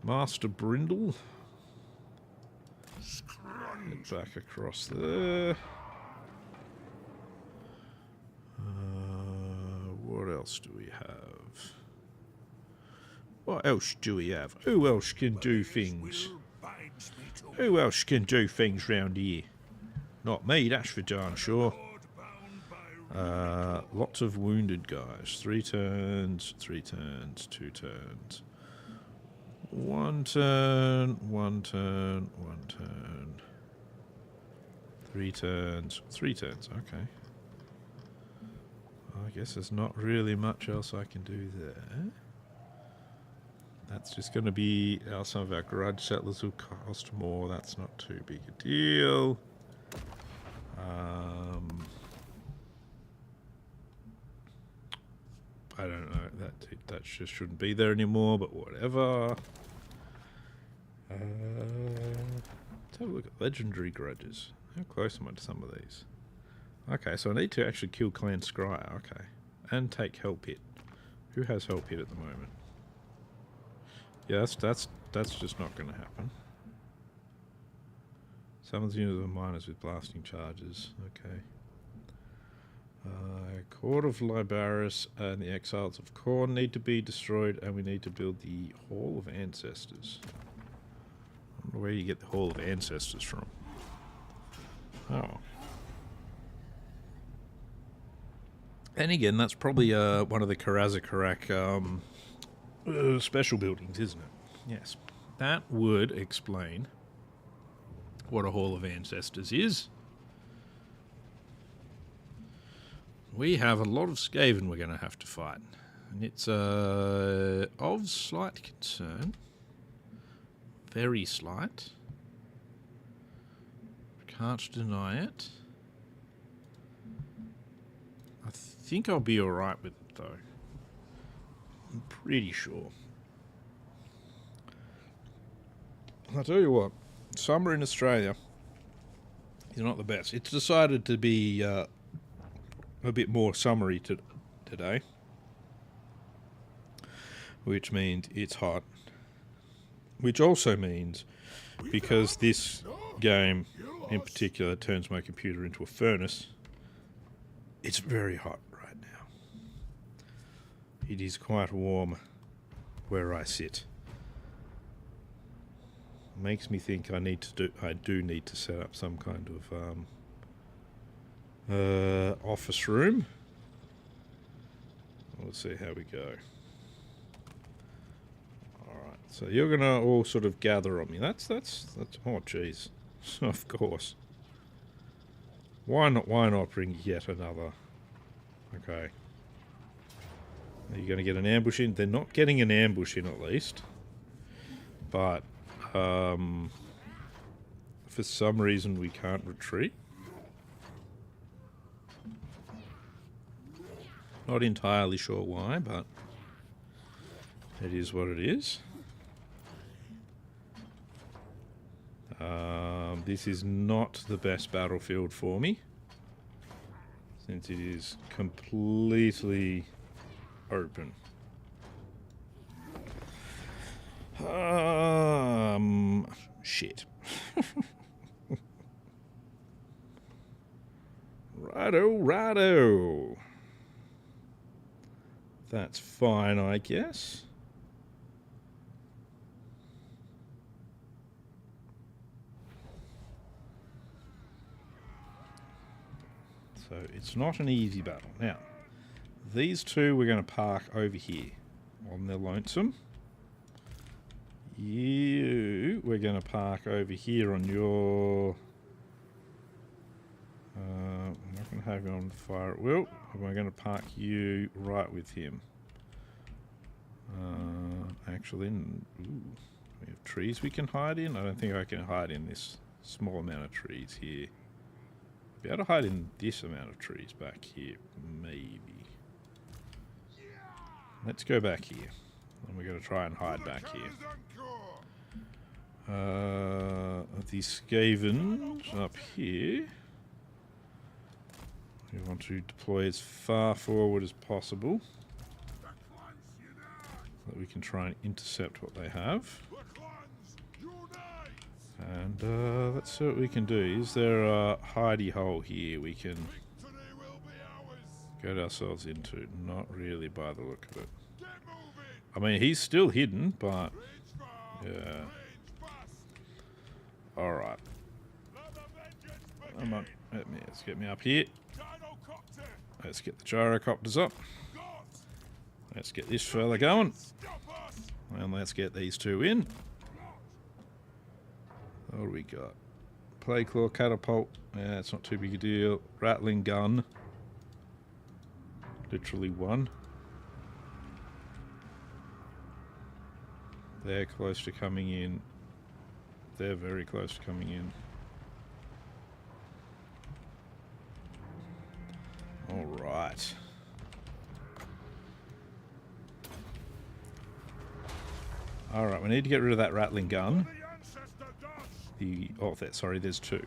Master Brindle. Head back across there. What else do we have? What else do we have? Who else can do things? Who else can do things round here? Not me, that's for darn sure. Lots of wounded guys. 3 turns, 3 turns, 2 turns. 1 turn, 1 turn, 1 turn. 3 turns, 3 turns, okay. I guess there's not really much else I can do there. That's just going to be... some of our grudge settlers will cost more. That's not too big a deal. I don't know. That just shouldn't be there anymore, but whatever. Let's have a look at legendary grudges. How close am I to some of these? Okay, so I need to actually kill Clan Scryer, okay. And take Hell Pit. Who has Hell Pit at the moment? Yeah, that's just not going to happen. Summons units of miners with blasting charges, okay. Court of Libaris and the Exiles of Khorne need to be destroyed, and we need to build the Hall of Ancestors. I don't know where you get the Hall of Ancestors from. Oh. And again, that's probably one of the Karazakarak special buildings, isn't it? Yes. That would explain what a Hall of Ancestors is. We have a lot of Skaven we're going to have to fight. And it's of slight concern. Very slight. Can't deny it. I think I'll be alright with it, though. I'm pretty sure. I'll tell you what. Summer in Australia is not the best. It's decided to be... a bit more summery today, which means it's hot, which also means, because this game in particular turns my computer into a furnace, it's very hot right now. It is quite warm where I sit. Makes me think I do need to set up some kind of office room. Let's see how we go. Alright, so you're gonna all sort of gather on me. That's oh jeez. Of course. Why not bring yet another? Okay. Are you going to get an ambush in? They're not getting an ambush in, at least. But, for some reason we can't retreat. Not entirely sure why, but it is what it is. This is not the best battlefield for me, since it is completely open. Shit. Righto. That's fine, I guess. So it's not an easy battle. Now, these two we're going to park over here on their lonesome. You, we're going to park over here on your... I'm not going to have you on fire at will. We're going to park you right with him. Actually, ooh, we have trees we can hide in. I don't think I can hide in this small amount of trees here. Be able to hide in this amount of trees back here, maybe. Let's go back here. And we're going to try and hide back here. The Skavens up here. We want to deploy as far forward as possible, so that we can try and intercept what they have. And let's see what we can do. Is there a hidey hole here we can get ourselves into? Not really by the look of it. I mean, he's still hidden, but yeah. Alright. Come on, let's get me up here. Let's get the gyrocopters up. Let's get this fella going. And let's get these two in. What do we got? Plague claw, catapult. Yeah, it's not too big a deal. Rattling gun. Literally one. They're close to coming in. They're very close to coming in. Alright. Alright, we need to get rid of that rattling gun. Sorry, there's two.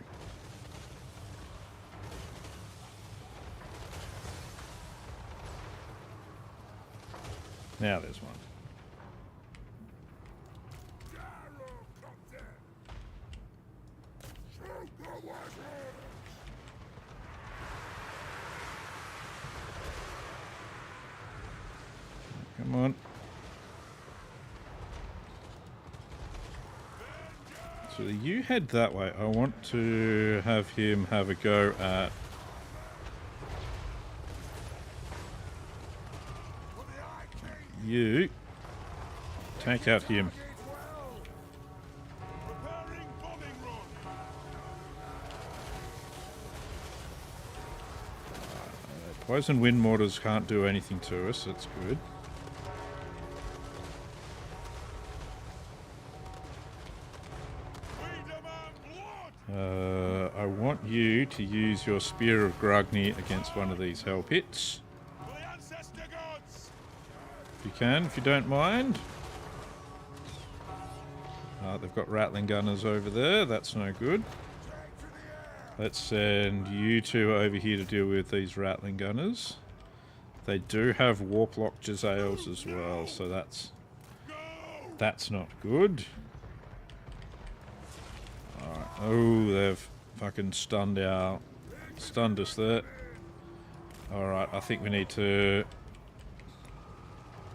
Now there's one. Come on. So you head that way. I want to have him have a go at... You. Take out him. Poison wind mortars can't do anything to us. That's good. I want you to use your Spear of Grugni against one of these hell pits. If you can, if you don't mind. They've got rattling gunners over there. That's no good. Let's send you two over here to deal with these rattling gunners. They do have Warplock Jezzails as well, so that's not good. Alright. Oh, they've fucking stunned us there. Alright, I think we need to...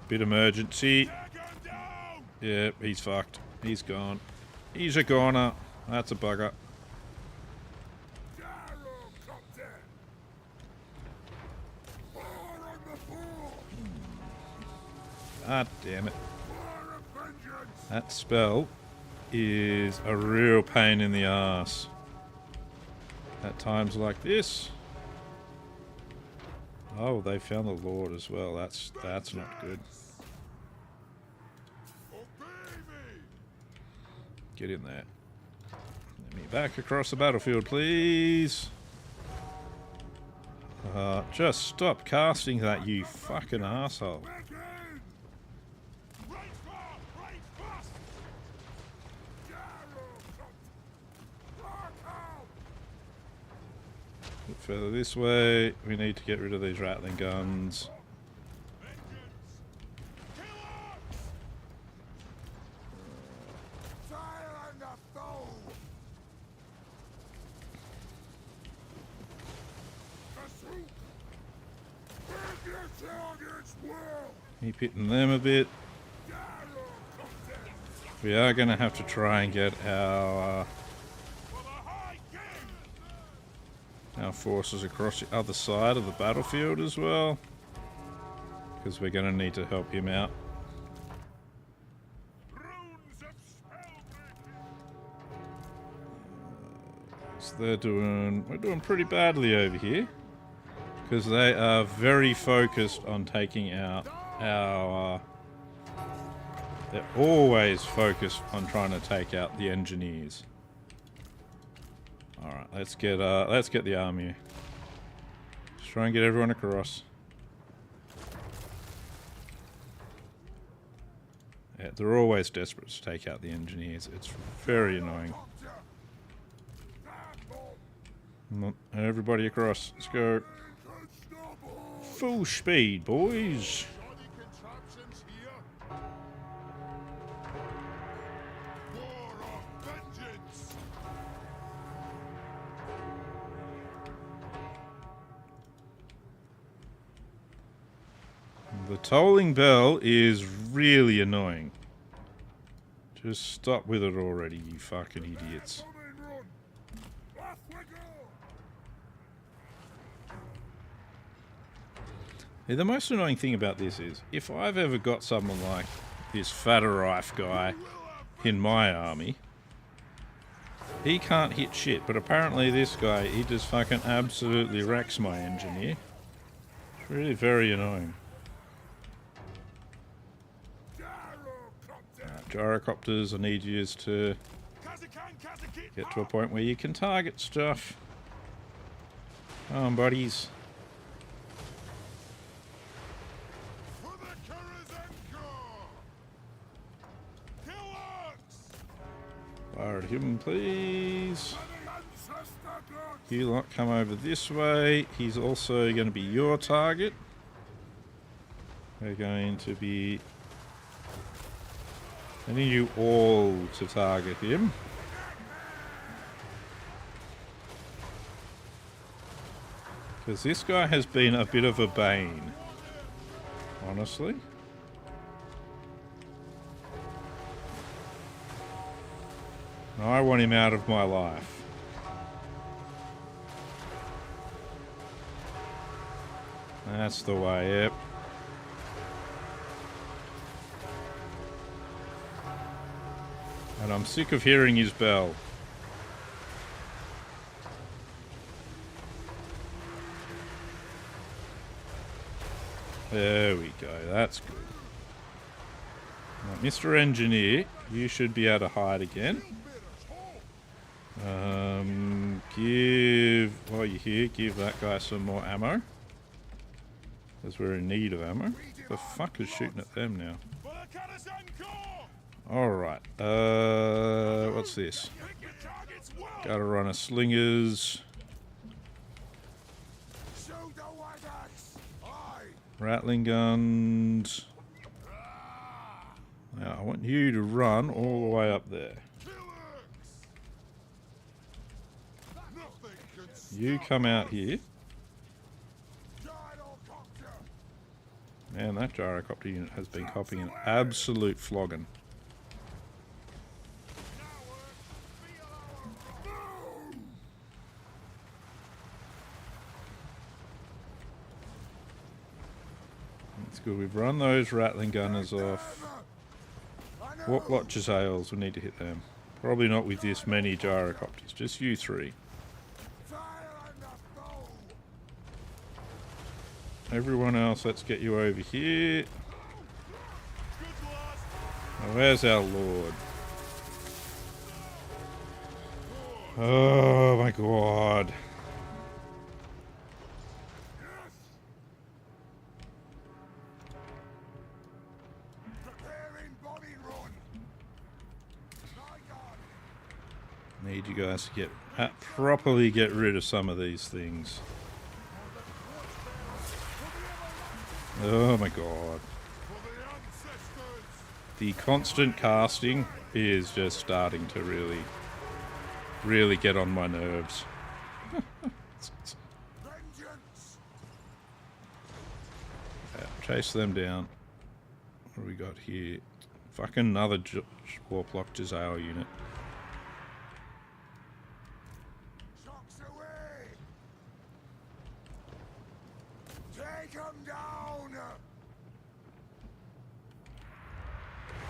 Bit emergency. Yeah, he's fucked. He's gone. He's a goner. That's a bugger. Ah, damn it. That spell is a real pain in the ass at times like this. Oh, they found the Lord as well. That's not good. Get in there. Let me back across the battlefield, please. Just stop casting that, you fucking asshole. Bit further this way. We need to get rid of these rattling guns. Keep hitting them a bit. We are going to have to try and get our forces across the other side of the battlefield as well, because we're going to need to help him out. So we're doing pretty badly over here, because they are very focused on taking out our they're always focused on trying to take out the engineers. Alright, let's get the army. Just try and get everyone across. Yeah, they're always desperate to take out the engineers. It's very annoying. Come on, everybody across. Let's go. Full speed, boys. The tolling bell is really annoying. Just stop with it already, you fucking idiots. Yeah, the most annoying thing about this is, if I've ever got someone like this Fatterife guy in my army, he can't hit shit, but apparently this guy, he just fucking absolutely wrecks my engineer. It's really very annoying. Gyrocopters, I need you to get to a point where you can target stuff. Come on, buddies. Fire at him, please. You lot come over this way. He's also going to be your target. We're going to be... I need you all to target him. Because this guy has been a bit of a bane. Honestly. I want him out of my life. That's the way, yep. And I'm sick of hearing his bell. There we go, that's good. Right, Mr. Engineer, you should be able to hide again. While you're here, give that guy some more ammo. Because we're in need of ammo. The fuck is shooting at them now? Alright, what's this? Gotta run a slingers. Rattling guns. Now, I want you to run all the way up there. You come out here. Man, that gyrocopter unit has been copping an absolute flogging. That's good. We've run those rattling gunners off. What blotches ales? We need to hit them. Probably not with this many gyrocopters. Just you three. Fire on the bow! Everyone else, let's get you over here. Good lad! Now, where's our lord? Oh my god. Yes! Preparing bombing run! My God! Need you guys to properly get rid of some of these things. Oh my god. For the ancestors! The constant casting is just starting to really get on my nerves. Vengeance! Chase them down. What do we got here? Fucking another Warplock Jezzail unit. Shocks away! Take 'em down!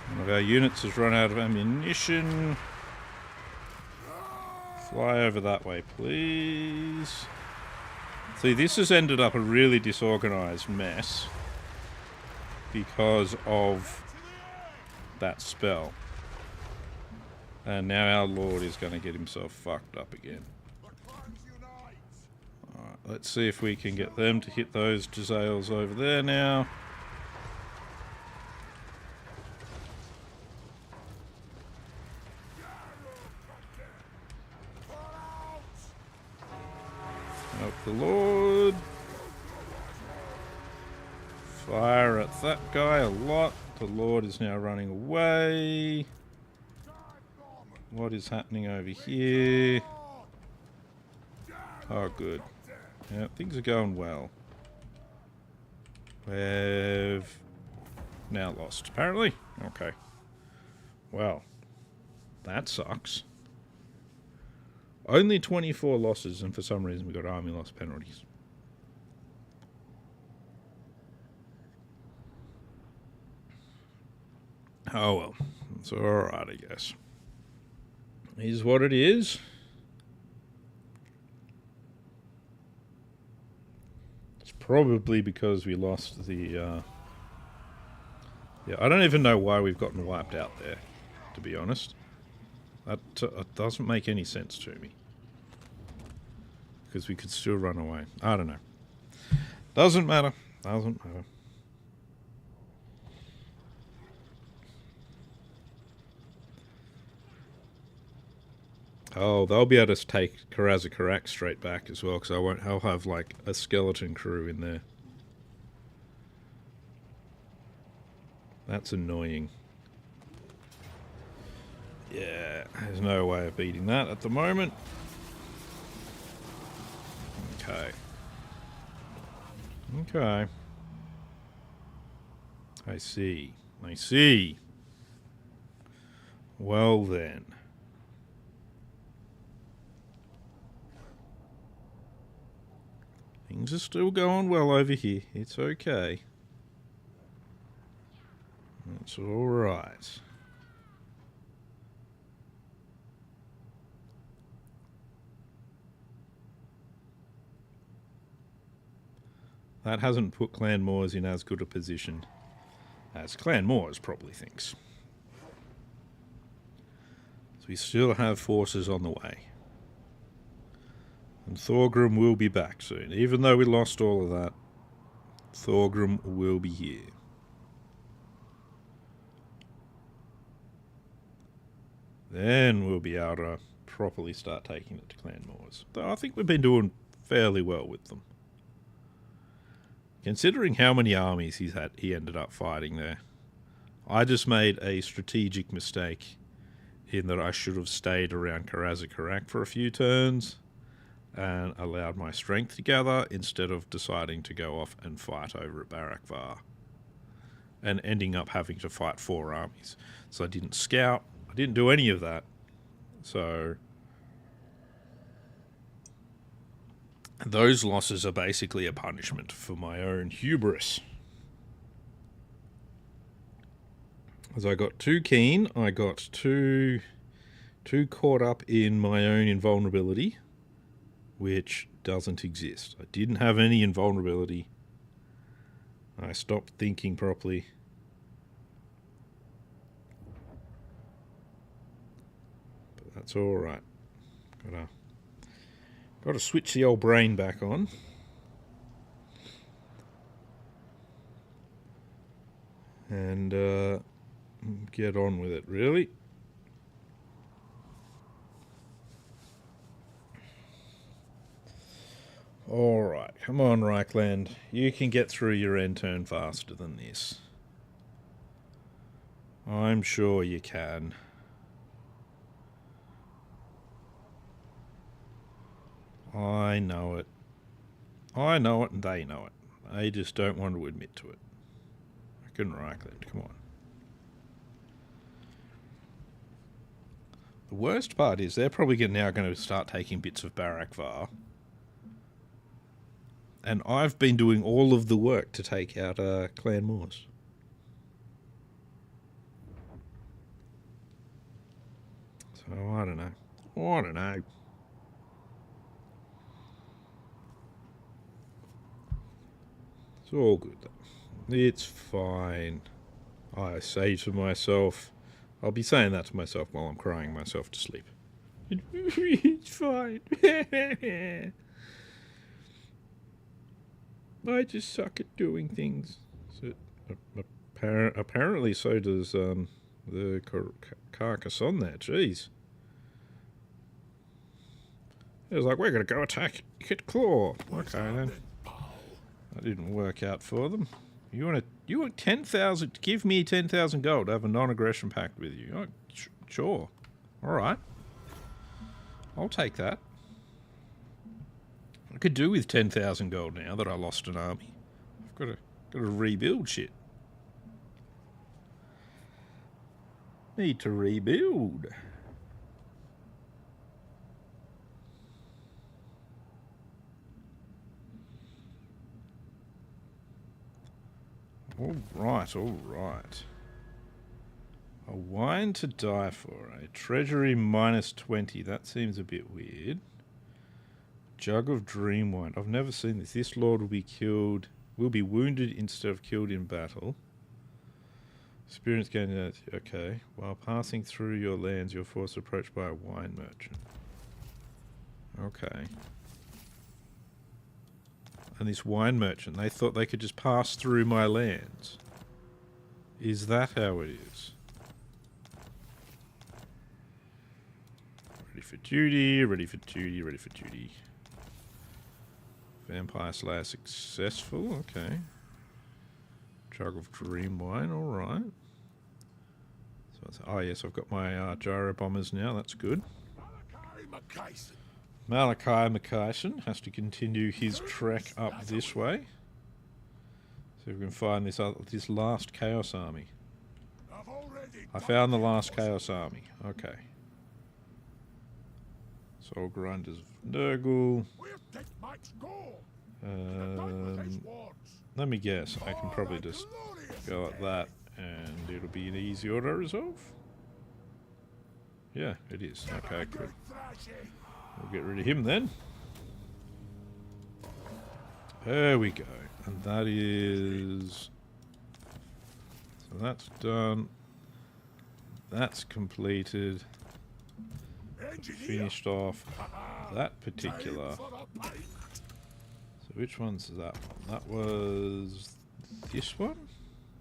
One of our units has run out of ammunition. Fly over that way, please. See, this has ended up a really disorganized mess because of that spell. And now our lord is going to get himself fucked up again. The clans unite! Alright, let's see if we can get them to hit those Jezzails over there now. Help the lord. Fire at that guy a lot. The lord is now running away. What is happening over here? Oh, good. Yeah, things are going well. We've now lost, apparently. Okay. Well, that sucks. Only 24 losses, and for some reason we got army loss penalties. Oh well, it's alright, I guess. Is what it is. It's probably because we lost the... Yeah, I don't even know why we've gotten wiped out there, to be honest. That doesn't make any sense to me. Because we could still run away. I don't know. Doesn't matter. Doesn't matter. Oh, they'll be able to take Karazakarak straight back as well, because I'll have like a skeleton crew in there. That's annoying. Yeah, there's no way of beating that at the moment. Okay. Okay. I see. I see. Well then. Things are still going well over here. It's okay. It's alright. That hasn't put Clan Moors in as good a position as Clan Moors probably thinks. So we still have forces on the way. And Thorgrim will be back soon. Even though we lost all of that, Thorgrim will be here. Then we'll be able to properly start taking it to Clan Moors. Though I think we've been doing fairly well with them. Considering how many armies he ended up fighting there. I just made a strategic mistake in that I should have stayed around Karazakarak for a few turns and allowed my strength to gather instead of deciding to go off and fight over at Barakvar and ending up having to fight 4 armies. So I didn't scout, I didn't do any of that. So those losses are basically a punishment for my own hubris. As I got too keen, I got too Too caught up in my own invulnerability, which doesn't exist. I didn't have any invulnerability. I stopped thinking properly. But that's alright. Gotta switch the old brain back on. And get on with it, really. Alright, come on, Reichland. You can get through your end turn faster than this. I'm sure you can. I know it. I know it and they know it. They just don't want to admit to it. Fucking Reichland, come on. The worst part is they're probably now going to start taking bits of Barakvar. And I've been doing all of the work to take out Clan Moors. So I don't know. I don't know. It's all good though. It's fine. I say to myself, I'll be saying that to myself while I'm crying myself to sleep. It's fine. I just suck at doing things. So, apparently so does the Carcassonne there. Jeez. It was like, we're going to go attack Kit Claw. Okay then. That didn't work out for them. You want 10,000? Give me 10,000 gold to have a non-aggression pact with you. Oh, sure. All right. I'll take that. I could do with 10,000 gold now that I lost an army. I've got to rebuild shit. Need to rebuild. All right, all right. A wine to die for. A treasury minus 20. That seems a bit weird. Jug of dream wine. I've never seen this. This lord will be wounded instead of killed in battle. Experience gained. Okay. While passing through your lands, you're forced approached by a wine merchant. Okay. And this wine merchant, they thought they could just pass through my lands. Is that how it is? Ready for duty, ready for duty, ready for duty. Vampire Slayer successful, okay. Jug of dream wine, alright. So oh yes, I've got my gyro bombers now, that's good. Malakai Makaisen has to continue his trek up this way. See if we can find this last Chaos Army. I found the last Chaos Army. Okay. Soul Grinders of Nurgle. Let me guess. I can probably just go like that and it'll be an easy auto resolve. Yeah, it is. Okay, good. We'll get rid of him then. There we go. And that is... So that's done. That's completed. Finished off that particular... So which one's that one? That was this one?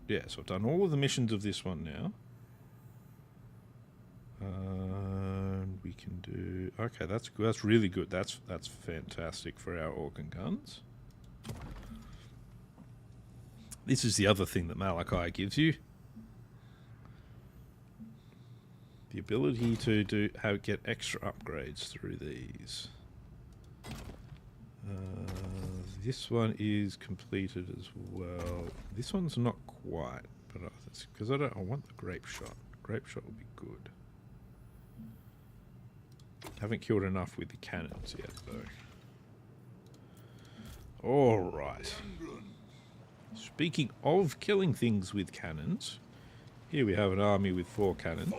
Yeah, so I've done all of the missions of this one now. We can do... Okay, that's good. That's really good. That's fantastic for our organ guns. This is the other thing that Malakai gives you. The ability to get extra upgrades through these. This one is completed as well. This one's not quite, but it's because I want the grape shot. Grape shot will be good. Haven't killed enough with the cannons yet, though. All right. Speaking of killing things with cannons, here we have an army with 4 cannons.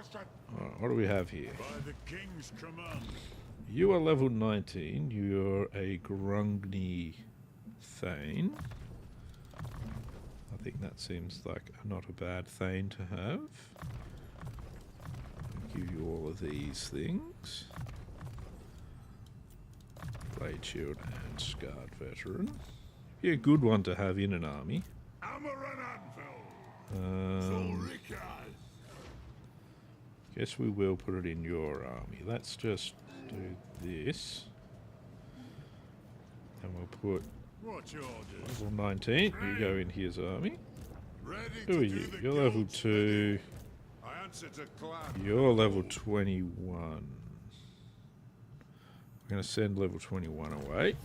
question. What do we have here? By the king's command. You are level 19. You're a Grungni Thane. I think that seems like not a bad Thane to have. I'll give you all of these things. Blade Shield and Scarred Veteran. Be a good one to have in an army. Hammer and anvil. Guess we will put it in your army. Let's just do this. And we'll put What's your orders? level 19. You go in his army. Ready Who to are do you? the You're level guild's 2. I answer to clan. You're level 21. We're going to send level 21 away.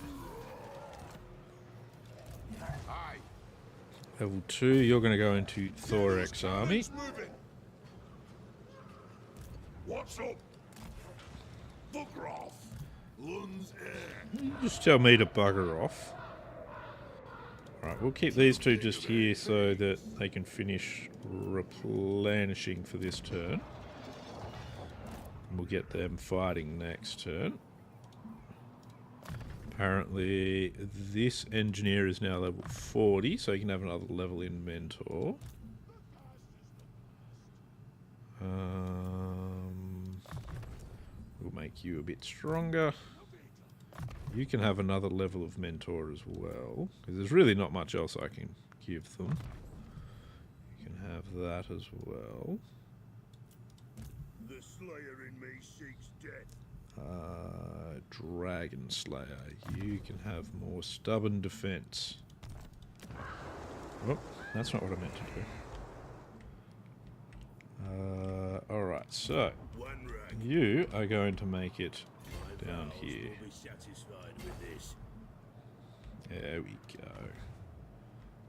Aye. Level 2, you're going to go into Thorek's army. Moving. What's up? Bugger off. Lun's air. You just tell me to bugger off. Alright, we'll keep these two just here so that they can finish replenishing for this turn. And we'll get them fighting next turn. Apparently, this engineer is now level 40, so he can have another level in Mentor. We'll make you a bit stronger. You can have another level of Mentor as well, because there's really not much else I can give them. You can have that as well. The slayer in me seeks death. Dragon Slayer. You can have more stubborn defense. Oh, that's not what I meant to do. Alright, so One rag. you are going to make it down here. Will be satisfied with this. There we go.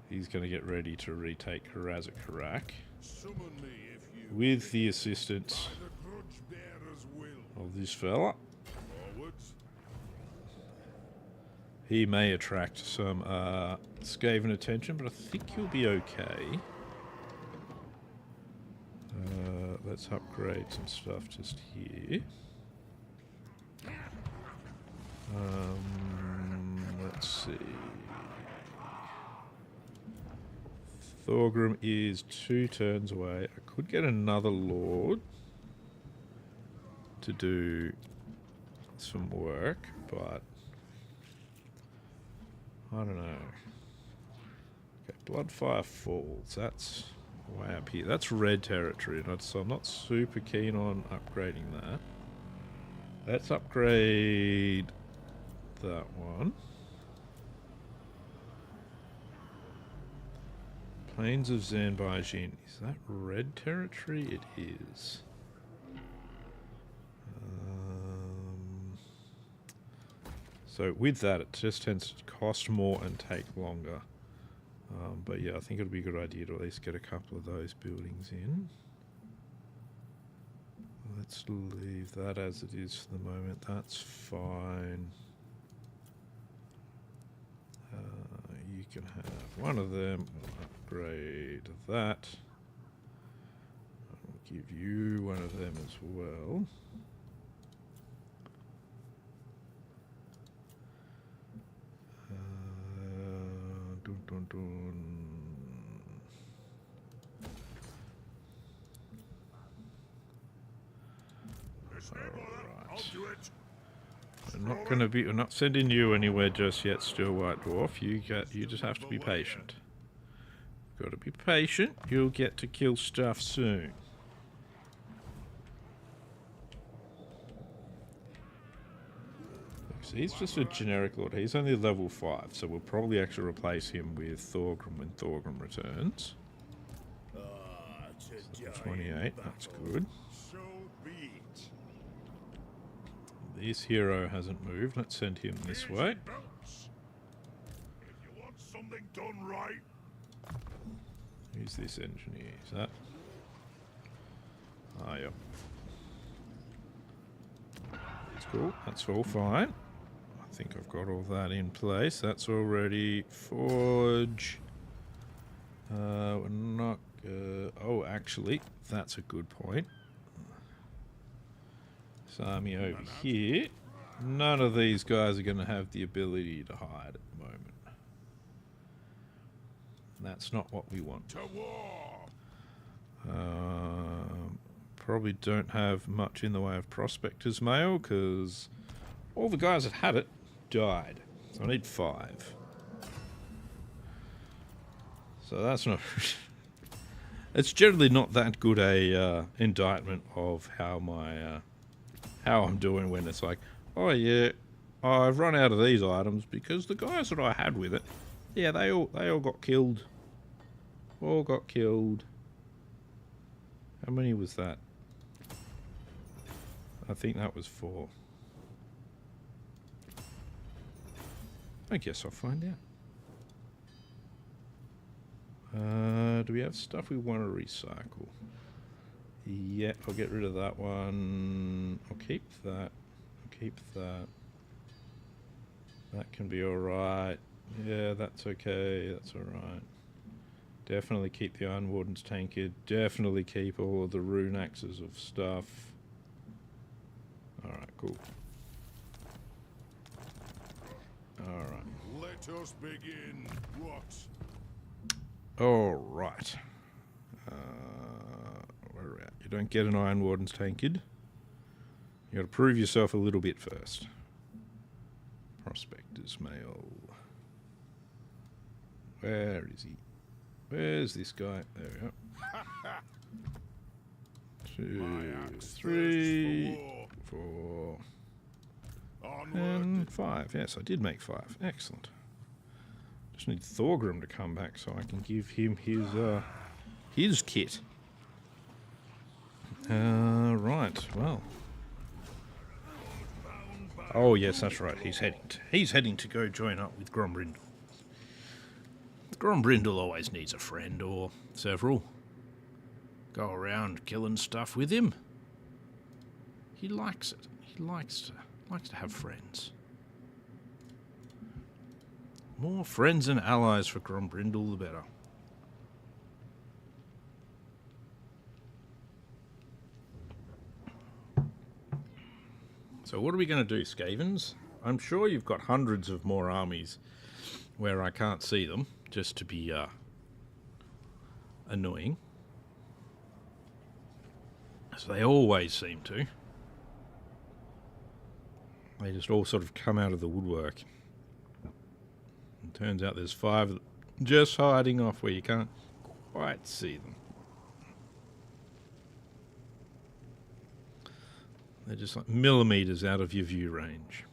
He's going to get ready to retake Karazakarak Summon me if you with the assistance by the grudge bearer's will. of this fella. Forwards. He may attract some Skaven attention, but I think he'll be okay. Let's upgrade some stuff just here. Let's see. Thorgrim is 2 turns away. I could get another Lord to do some work, but I don't know. Okay, Bloodfire Falls. That's way up here. That's red territory, so I'm not super keen on upgrading that. Let's upgrade that one. Plains of Zanbajin. Is that red territory? It is. So with that, it just tends to cost more and take longer. But yeah, I think it would be a good idea to at least get a couple of those buildings in. Let's leave that as it is for the moment. That's fine. You can have one of them. We'll upgrade that. I'll give you one of them as well. Dun, dun, dun. I'll do it. We're not sending you anywhere just yet, Steel White Dwarf. You just have to be patient. Got to be patient. You'll get to kill stuff soon. So he's just a generic lord. He's only level 5, so we'll probably actually replace him with Thorgrim when Thorgrim returns. 28, that's good. So be it. This hero hasn't moved. Let's send him this way. Bounce. If you want something done right, Who's this engineer? Is that? Ah, yep. That's cool. That's all fine. I think I've got all that in place. That's already forge. We're not. Oh, actually, that's a good point. This army over here. None of these guys are going to have the ability to hide at the moment. That's not what we want. To war. Probably don't have much in the way of prospector's mail because all the guys that had it died. So I need 5. So that's not... It's generally not that good a indictment of how my how I'm doing when it's like, oh yeah, I've run out of these items because the guys that I had with it, yeah, they all got killed. All got killed. How many was that? I think that was 4. I guess I'll find out. Do we have stuff we want to recycle? Yeah, I'll get rid of that one. I'll keep that. I'll keep that. That can be alright. Yeah, that's okay. That's alright. Definitely keep the Iron Warden's tankard. Definitely keep all of the rune axes of stuff. Alright, cool. Alright. Let us begin. What? Alright. Where are we at? You don't get an Iron Warden's tankard. You gotta prove yourself a little bit first. Prospector's mail. Where is he? Where's this guy? There we go. 2, 3, 4, and 5. Yes, I did make 5. Excellent. Just need Thorgrim to come back so I can give him his kit. Right. Well. Oh yes, that's right. He's heading to go join up with Grombrindle. Grombrindle always needs a friend or several. Go around killing stuff with him. He likes it. He likes to have friends. More friends and allies for Grombrindle, the better. So what are we going to do, Skavens? I'm sure you've got hundreds of more armies where I can't see them, just to be annoying. As they always seem to. They just all sort of come out of the woodwork. And turns out there's 5 just hiding off where you can't quite see them. They're just like millimeters out of your view range.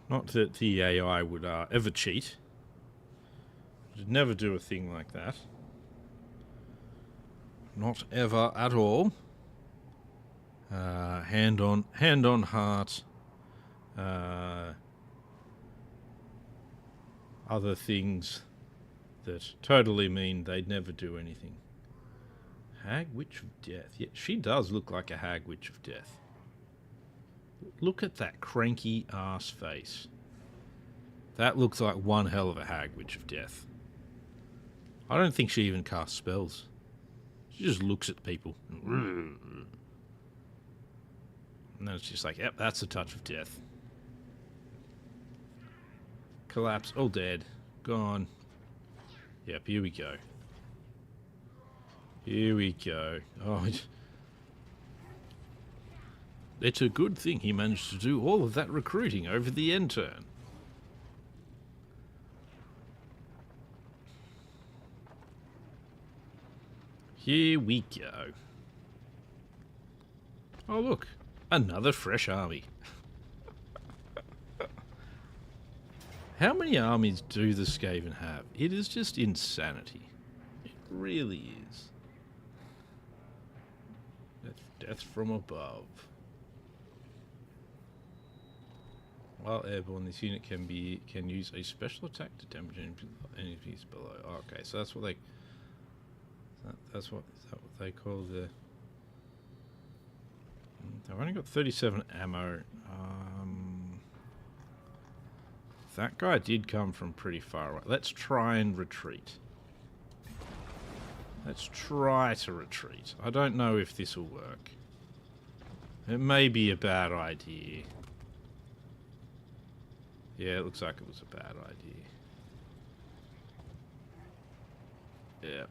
Not that the AI would ever cheat. It'd never do a thing like that. Not ever at all. Hand on heart. Other things that totally mean they'd never do anything. Hag Witch of Death. Yeah, she does look like a Hag Witch of Death. Look at that cranky ass face. That looks like one hell of a Hag Witch of Death. I don't think she even casts spells. She just looks at people. And then it's just like, yep, that's a touch of death. Collapse. All dead. Gone. Yep, here we go. Here we go. Oh, it's a good thing he managed to do all of that recruiting over the end turn. Here we go. Oh look, another fresh army. How many armies do the Skaven have? It is just insanity. It really is. Death from above. While airborne, this unit can use a special attack to damage enemies below. Oh, okay, so that's what they. Is that what they call the. I've only got 37 ammo. That guy did come from pretty far away. Let's try and retreat. Let's try to retreat. I don't know if this will work. It may be a bad idea. Yeah, it looks like it was a bad idea. Yeah.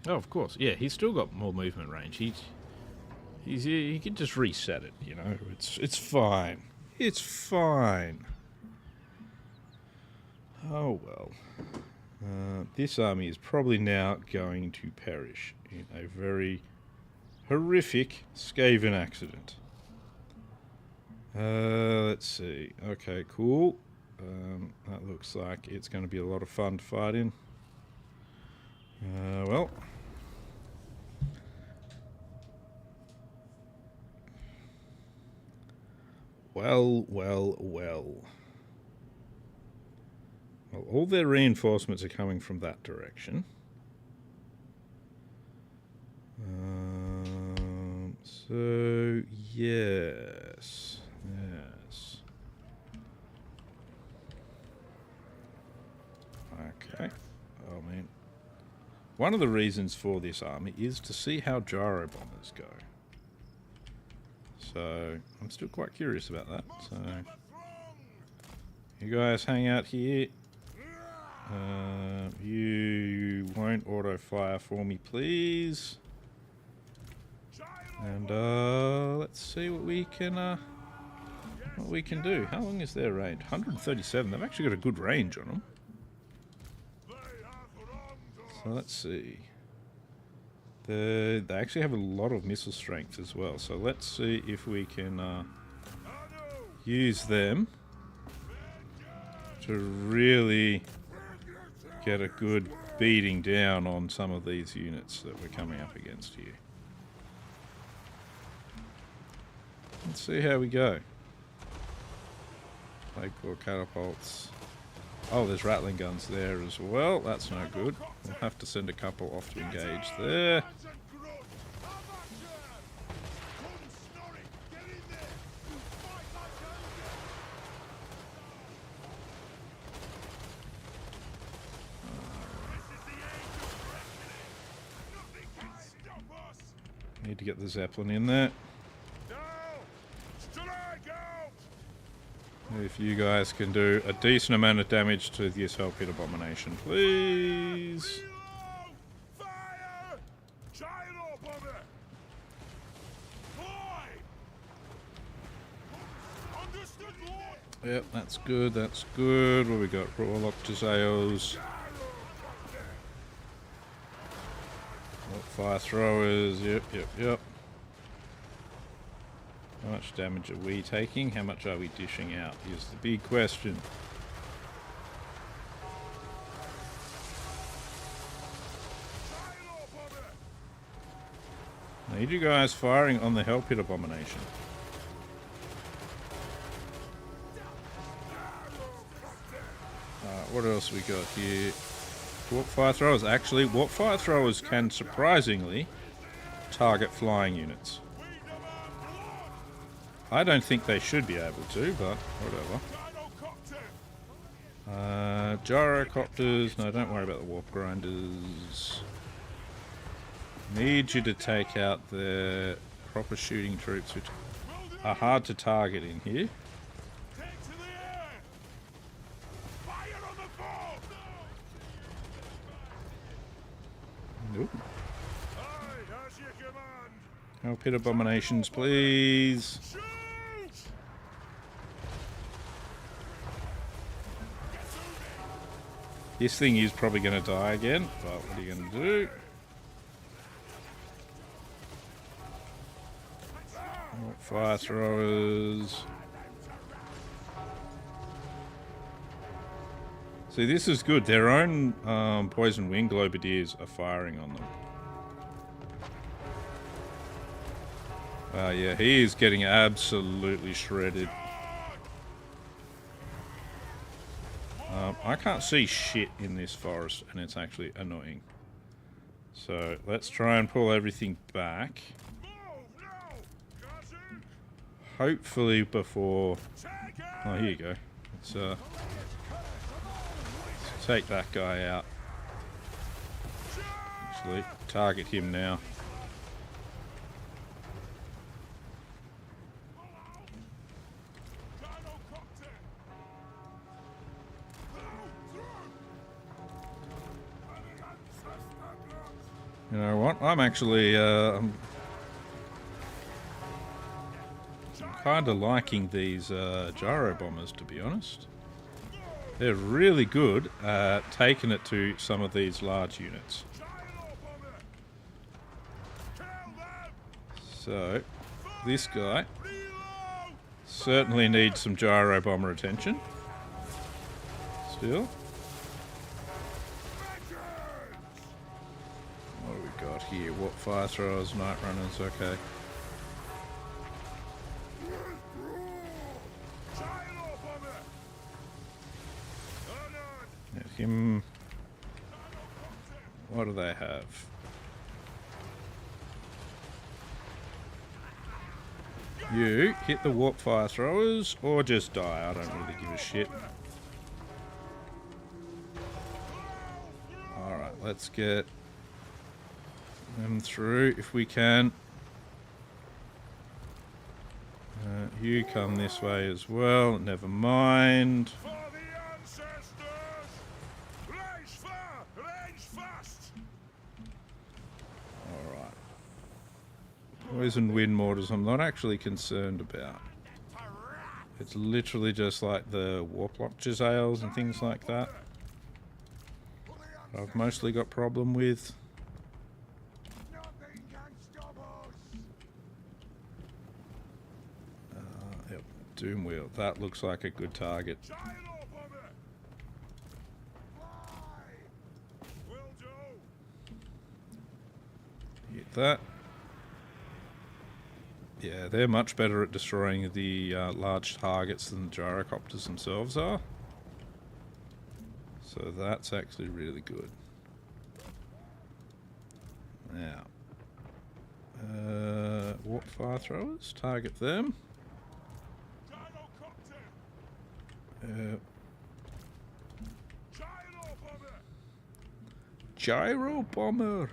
Oh, of course. Yeah, he's still got more movement range. He can just reset it, you know. It's fine. It's fine. Oh well. This army is probably now going to perish in a very horrific Skaven accident. Let's see. Okay, cool. That looks like it's going to be a lot of fun to fight in. Well. Well, all their reinforcements are coming from that direction. So, yes. Okay. I mean, one of the reasons for this army is to see how gyro bombers go. So, I'm still quite curious about that. So, you guys hang out here. You won't auto fire for me, please. And let's see what we can do. How long is their range? 137. They've actually got a good range on them. So let's see. They actually have a lot of missile strength as well. So let's see if we can use them to really get a good beating down on some of these units that we're coming up against here. Let's see how we go. Plague catapults. Oh, there's rattling guns there as well. That's no good. We'll have to send a couple off to engage there. Need to get the Zeppelin in there. If you guys can do a decent amount of damage to this Hell Pit Abomination, please. Yep, that's good, that's good. What we got? Warlock Giseos. Fire throwers, yep. How much damage are we taking? How much are we dishing out? Is the big question. I need you guys firing on the Hell Pit Abomination. What else we got here? Warp fire throwers. Actually, warp fire throwers can surprisingly target flying units. I don't think they should be able to, but whatever. Gyrocopters. No, don't worry about the warp grinders. Need you to take out the proper shooting troops, which are hard to target in here. Nope. Hell Pit Abominations, please. This thing is probably going to die again, but what are you going to do? Fire throwers. See, this is good. Their own poison wing globadiers are firing on them. Yeah, he is getting absolutely shredded. I can't see shit in this forest, and it's actually annoying. So, let's try and pull everything back. Hopefully before... Oh, here you go. Let's take that guy out. actually. Target him now. You know what? I'm actually I'm kind of liking these gyro bombers, to be honest. They're really good at taking it to some of these large units. So, this guy certainly needs some gyro bomber attention. Still. What do we got here? What fire throwers, night runners, okay. Let him. What do they have? You hit the warp fire throwers or just die. I don't really give a shit. Alright, let's get them through if we can. You come this way as well. Never mind. Alright. Poison wind mortars I'm not actually concerned about. It's literally just like the warplock Jezzails and things like that. I've mostly got problem with. Yep, Doomwheel. That looks like a good target. Hit that. Yeah, they're much better at destroying the large targets than the gyrocopters themselves are. So that's actually really good. Now, warp fire throwers, target them. Gyro bomber.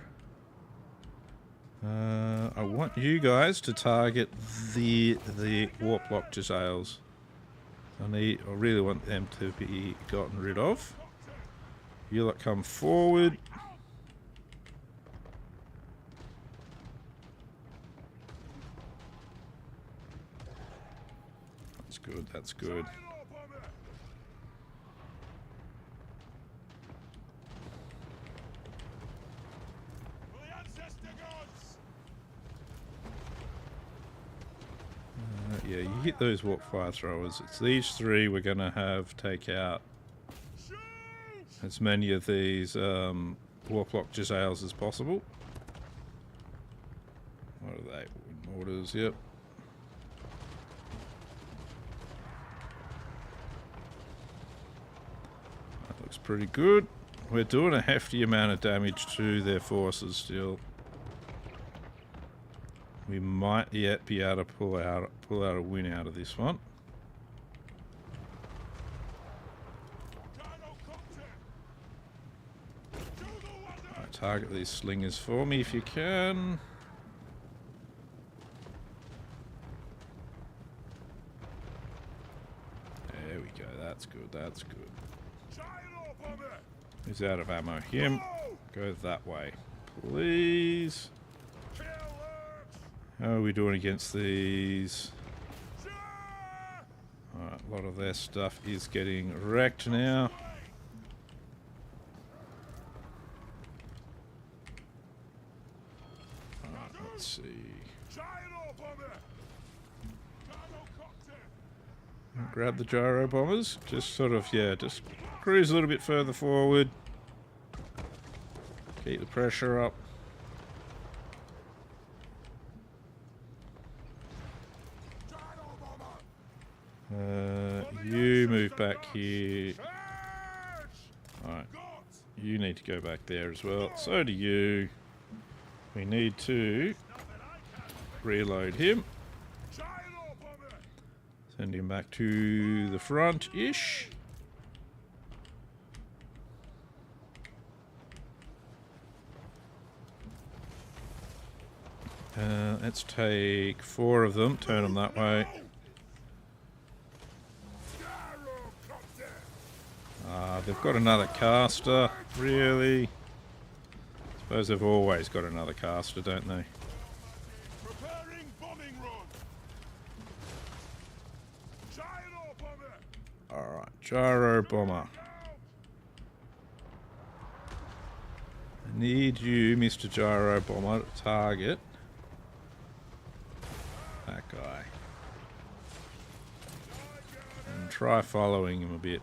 I want you guys to target the warplock Jezzails. I really want them to be gotten rid of. You lot come forward. That's good, that's good. Yeah, you hit those warp fire throwers. It's these three we're going to have take out as many of these warplock Jezzails as possible. What are they? Mortars, yep. That looks pretty good. We're doing a hefty amount of damage to their forces still. We might yet be able to pull out a win out of this one. Right, target these slingers for me if you can. There we go. That's good. That's good. He's out of ammo. Him. Go that way, please. How are we doing against these? Alright, a lot of their stuff is getting wrecked now. Alright, let's see. Grab the gyro bombers. Just sort of, yeah, just cruise a little bit further forward. Keep the pressure up. You move back here. Alright. You need to go back there as well. So do you. We need to reload him. Send him back to the front-ish. Let's take 4 of them, turn them that way. They've got another caster, really? Suppose they've always got another caster, don't they? Preparing bombing run. Gyro bomber. Alright, gyro bomber. I need you, Mr. Gyro Bomber, to target that guy. And try following him a bit.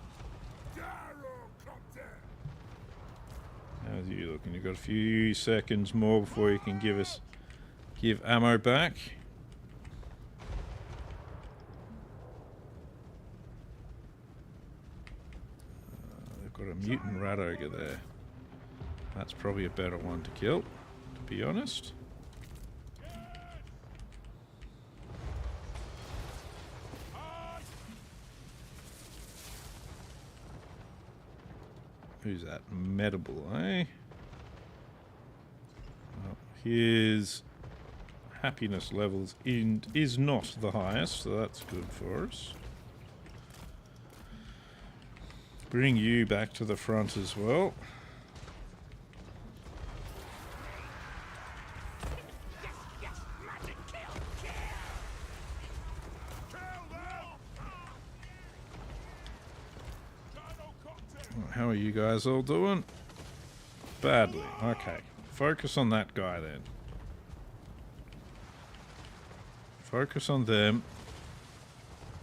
How's you looking? You've got a few seconds more before you can give ammo back. They've got a mutant rat ogre there. That's probably a better one to kill, to be honest. Who's that? Medable, eh? Well, his happiness levels is not the highest, so that's good for us. Bring you back to the front as well. How are you guys all doing? Badly. Okay. Focus on that guy then. Focus on them.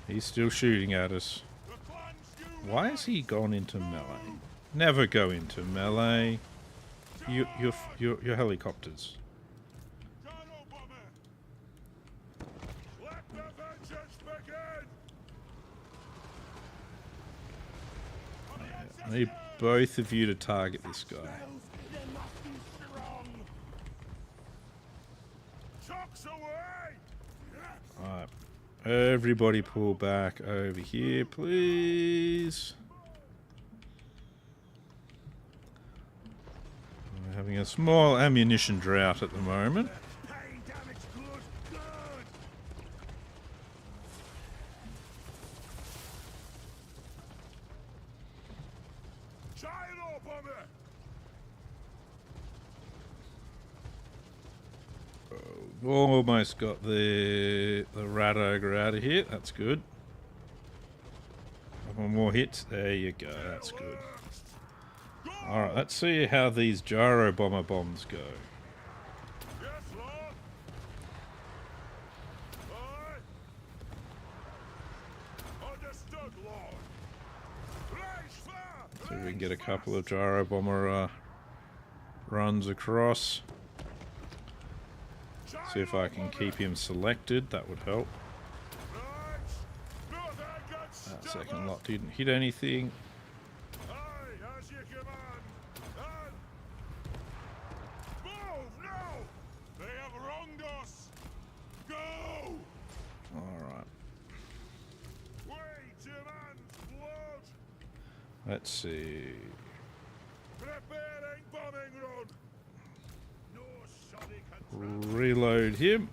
He's still shooting at us. Why has he gone into melee? Never go into melee. Your helicopters. I need both of you to target this guy. Alright. Everybody pull back over here, please. We're having a small ammunition drought at the moment. Almost got the rat ogre out of here. That's good. Couple more hits. There you go. That's good. Alright, let's see how these gyro bomber bombs go. So we can get a couple of gyro bomber runs across. See if I can keep him selected. That would help. That second lot didn't hit anything. Alright. Let's see. Reload him.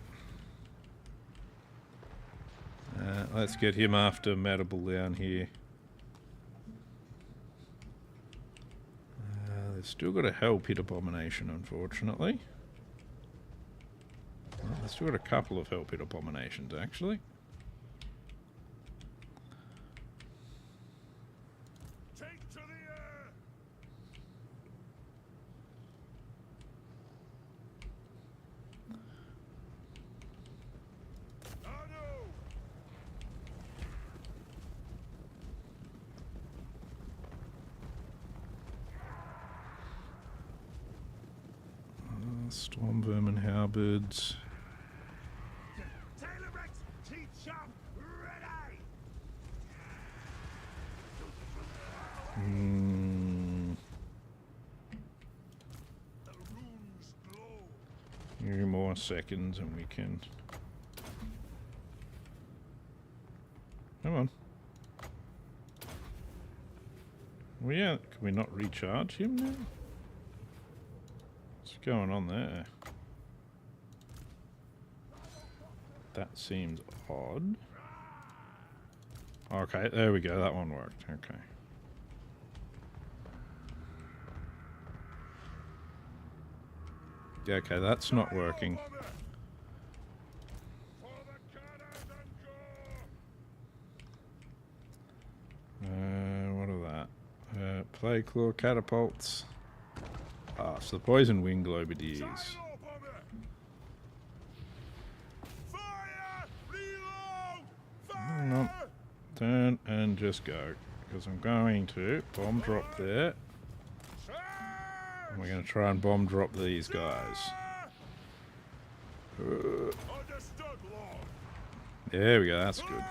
Let's get him after Medable down here. They've still got a hell pit abomination, unfortunately. Well, they've still got a couple of hell pit abominations, actually. Storm vermin halberds. Few more seconds and we can. Come on. Well, yeah, can we not recharge him now? What's going on there? That seems odd. Okay, there we go. That one worked. Okay. Yeah, okay, that's not working. What are that? Plague claw catapults. Ah, so the poison wind globe it is. No, turn and just go, because I'm going to bomb drop there. And we're going to try and bomb drop these guys. There we go, that's good.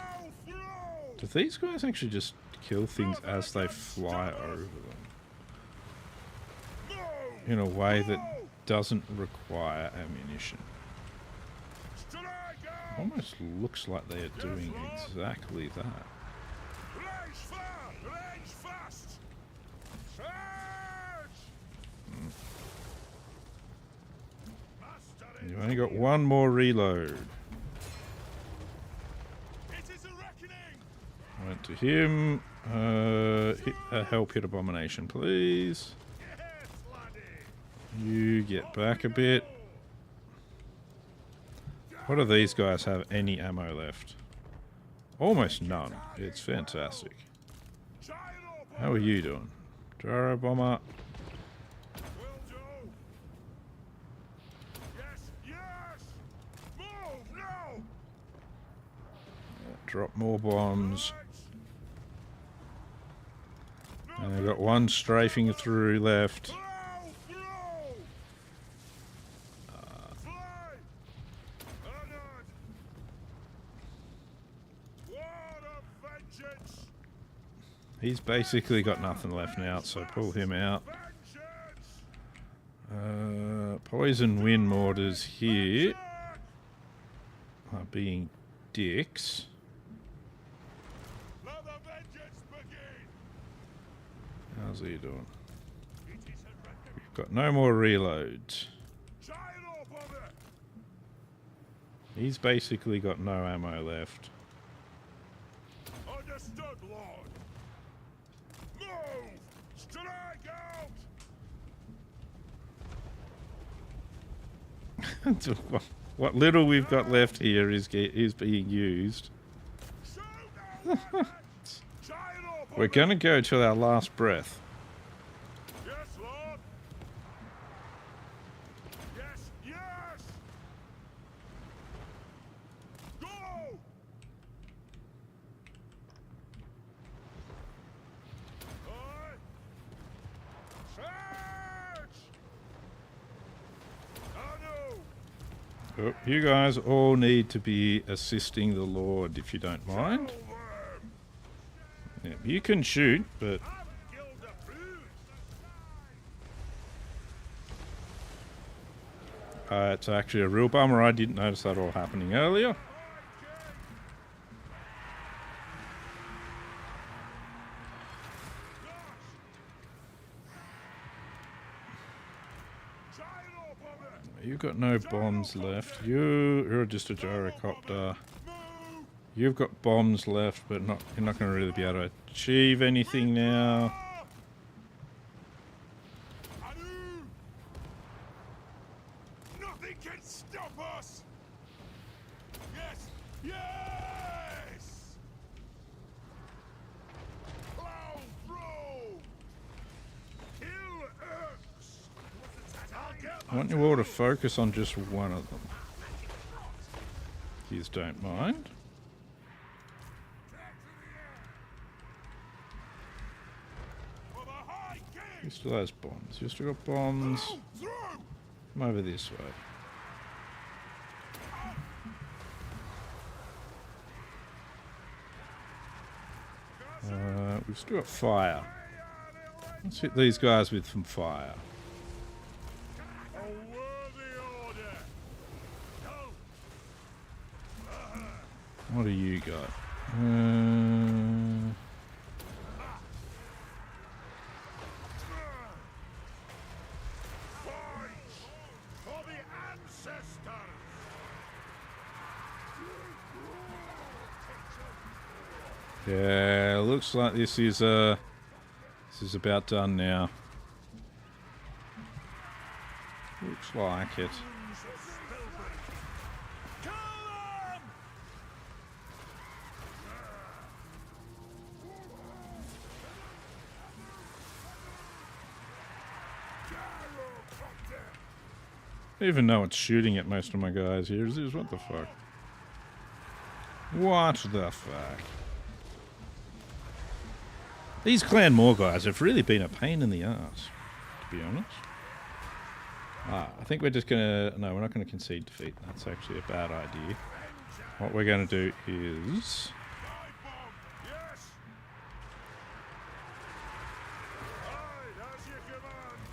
Do these guys actually just kill things as they fly over them? In a way that doesn't require ammunition. Almost looks like they are doing exactly that. You've only got one more reload. Went to him. Help hit abomination, please. You get back a bit. What do these guys have any ammo left? Almost none. It's fantastic. How are you doing? Gyro bomber. Drop more bombs. And I've got one strafing through left. He's basically got nothing left now, so pull him out. Poison wind mortars here are being dicks. How's he doing? We've got no more reloads. He's basically got no ammo left. Understood, Lord. Move! Strike out! What little we've got left here is being used. We're going to go till our last breath. Yes, Lord. Yes, yes. Go! Oh, you guys all need to be assisting the Lord, if you don't mind. Yeah, you can shoot, but it's actually a real bummer. I didn't notice that all happening earlier. You've got no bombs left. You're just a gyrocopter. You've got bombs left, but you're not going to really be able to achieve anything now. Nothing can stop us. Yes, yes. Plow through. Kill X. I want you all to focus on just one of them. Please don't mind. He still has bombs. You still got bombs. Come over this way. We've still got fire. Let's hit these guys with some fire. What do you got? Yeah, looks like this is about done now. Looks like it. Even though it's shooting at most of my guys here, is what the fuck? What the fuck? These Clan Moor guys have really been a pain in the ass, to be honest. I think we're just gonna... No, we're not gonna concede defeat. That's actually a bad idea. What we're gonna do is...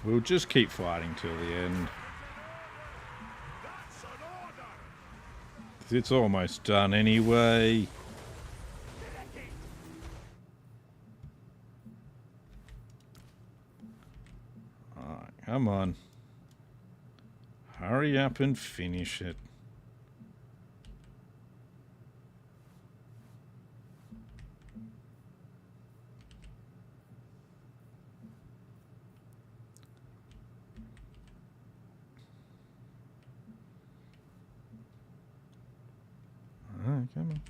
we'll just keep fighting till the end. It's almost done anyway. Alright, come on. Hurry up and finish it. Alright, come on.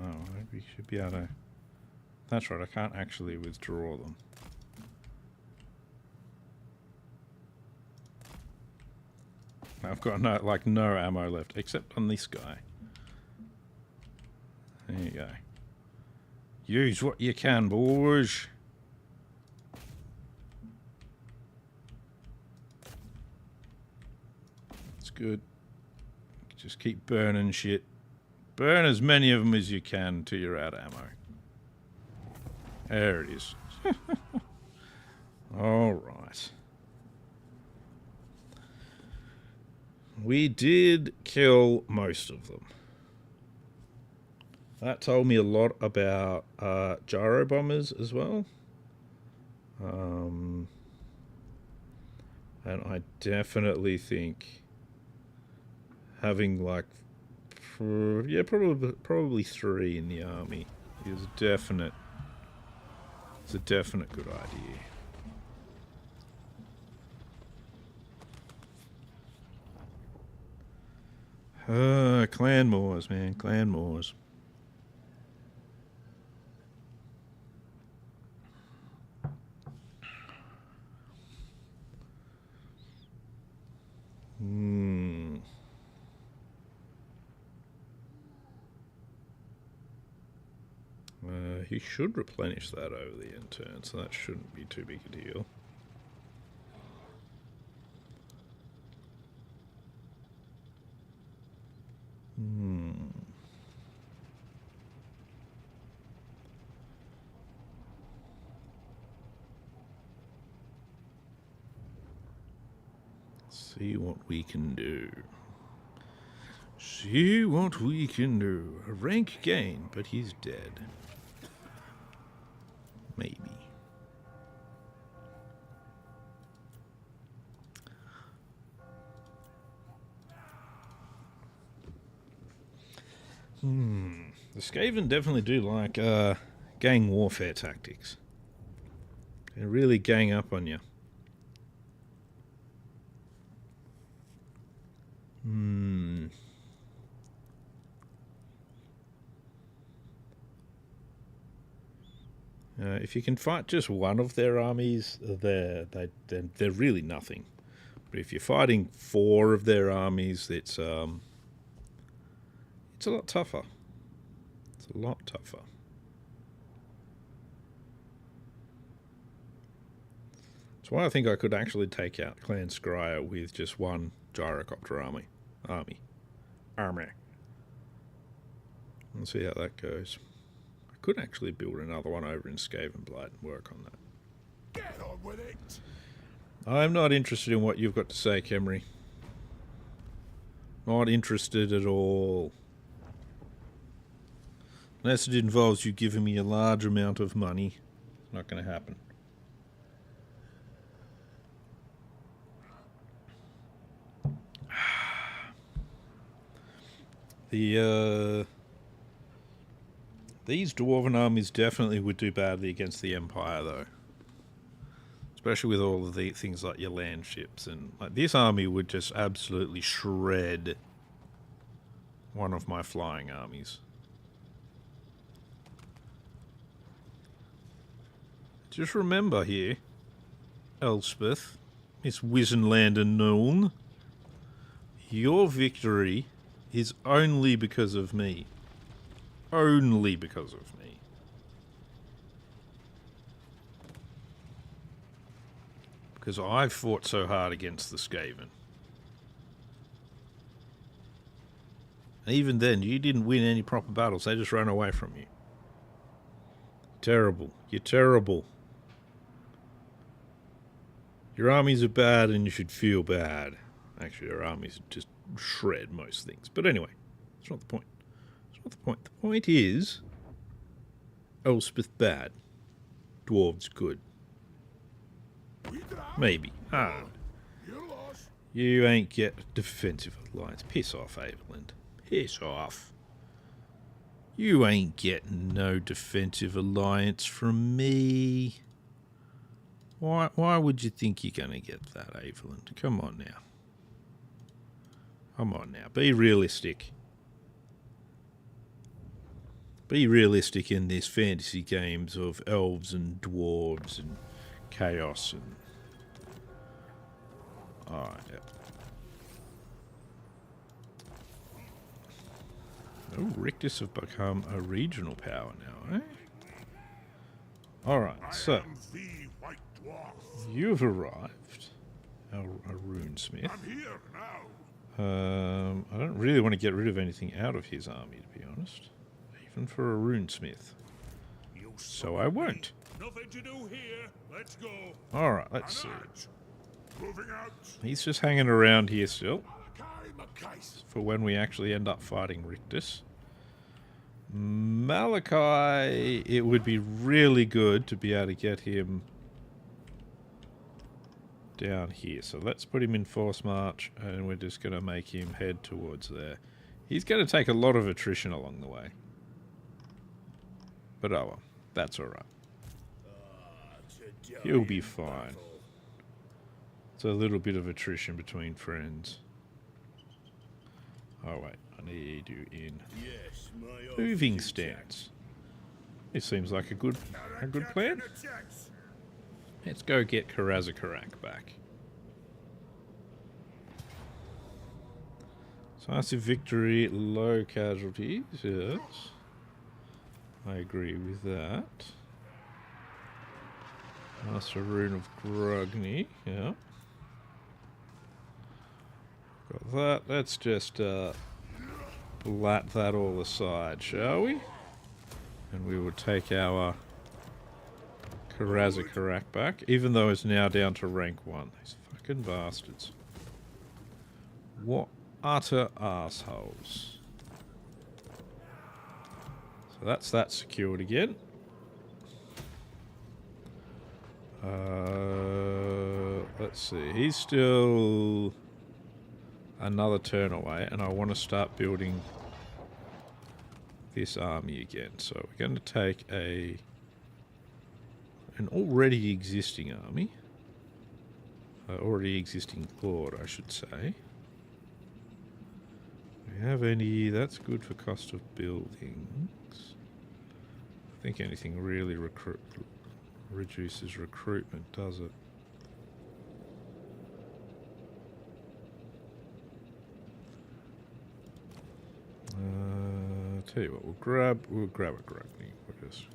Oh, we should be able to... That's right, I can't actually withdraw them. I've got no ammo left, except on this guy. There you go. Use what you can, boys. It's good. Just keep burning shit. Burn as many of them as you can till you're out of ammo. There it is. Alright. We did kill most of them. That told me a lot about gyro bombers as well. And I definitely think having like, yeah, probably 3 in the army is definite. It's a definite good idea. Clan Moors, man. Clan Moors. He should replenish that over the end turn, so that shouldn't be too big a deal. See what we can do. See what we can do. A rank gain, but he's dead. Maybe. The Skaven definitely do like gang warfare tactics. They really gang up on you. If you can fight just one of their armies, they're really nothing. But if you're fighting 4 of their armies, it's a lot tougher. It's a lot tougher. That's why I think I could actually take out Clan Scryer with just 1 gyrocopter army. Let's see how that goes. I could actually build another one over in Skavenblight and work on that. Get on with it. I'm not interested in what you've got to say, Kemry. Not interested at all. Unless it involves you giving me a large amount of money. It's not going to happen. These dwarven armies definitely would do badly against the Empire, though. Especially with all of the things like your land ships. And like, this army would just absolutely shred one of my flying armies. Just remember here, Elspeth, Miss Wizenland and Noon, your victory is only because of me. Only because of me. Because I fought so hard against the Skaven. And even then, you didn't win any proper battles. They just ran away from you. Terrible. You're terrible. Your armies are bad and you should feel bad. Actually, your armies just shred most things. But anyway, that's not the point. That's not the point. The point is, Elspeth bad. Dwarves good. Maybe. I don't know. You ain't get defensive alliance. Piss off, Aveland. Piss off. You ain't getting no defensive alliance from me. Why would you think you're going to get that, Aveland? Come on now. Come on now. Be realistic. Be realistic in this fantasy games of elves and dwarves and chaos and... Alright, yep. Oh, Rictus have become a regional power now, eh? Alright, so... You've arrived, a runesmith. I'm here now. I don't really want to get rid of anything out of his army, to be honest. Even for a runesmith. So I won't. Nothing to do here. Let's go. Alright, let's see. Moving out. He's just hanging around here still. Malakai. For when we actually end up fighting Rictus. Malakai, it would be really good to be able to get him down here. So let's put him in force march and we're just going to make him head towards there. He's going to take a lot of attrition along the way. But oh well, that's alright. He'll be fine. It's a little bit of attrition between friends. Oh wait, I need you in moving stance. It seems like a good plan. Let's go get Karazakarak back. Decisive victory, low casualties, yes. I agree with that. Master Rune of Grogny, yeah. Got that. Let's just blat that all aside, shall we? And we will take our Karazakarak back, even though it's now down to rank 1. These fucking bastards. What utter assholes. So that's that secured again. Let's see. He's still another turn away, and I want to start building this army again. So we're going to take an already existing army. Already existing lord, I should say. Do we have any... That's good for cost of buildings. I think anything really reduces recruitment, does it? Tell you what, we'll grab a Grugny. We'll just...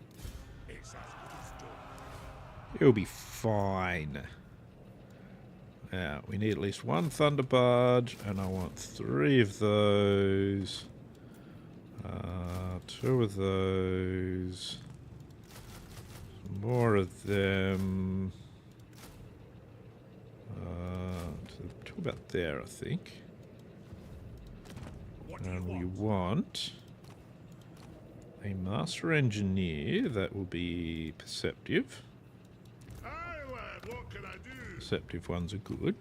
He'll be fine. Now, we need at least one Thunder Barge, and I want 3 of those. 2 of those. Some more of them. To about there, I think. And we want a Master Engineer that will be perceptive. What can I do? Perceptive ones are good.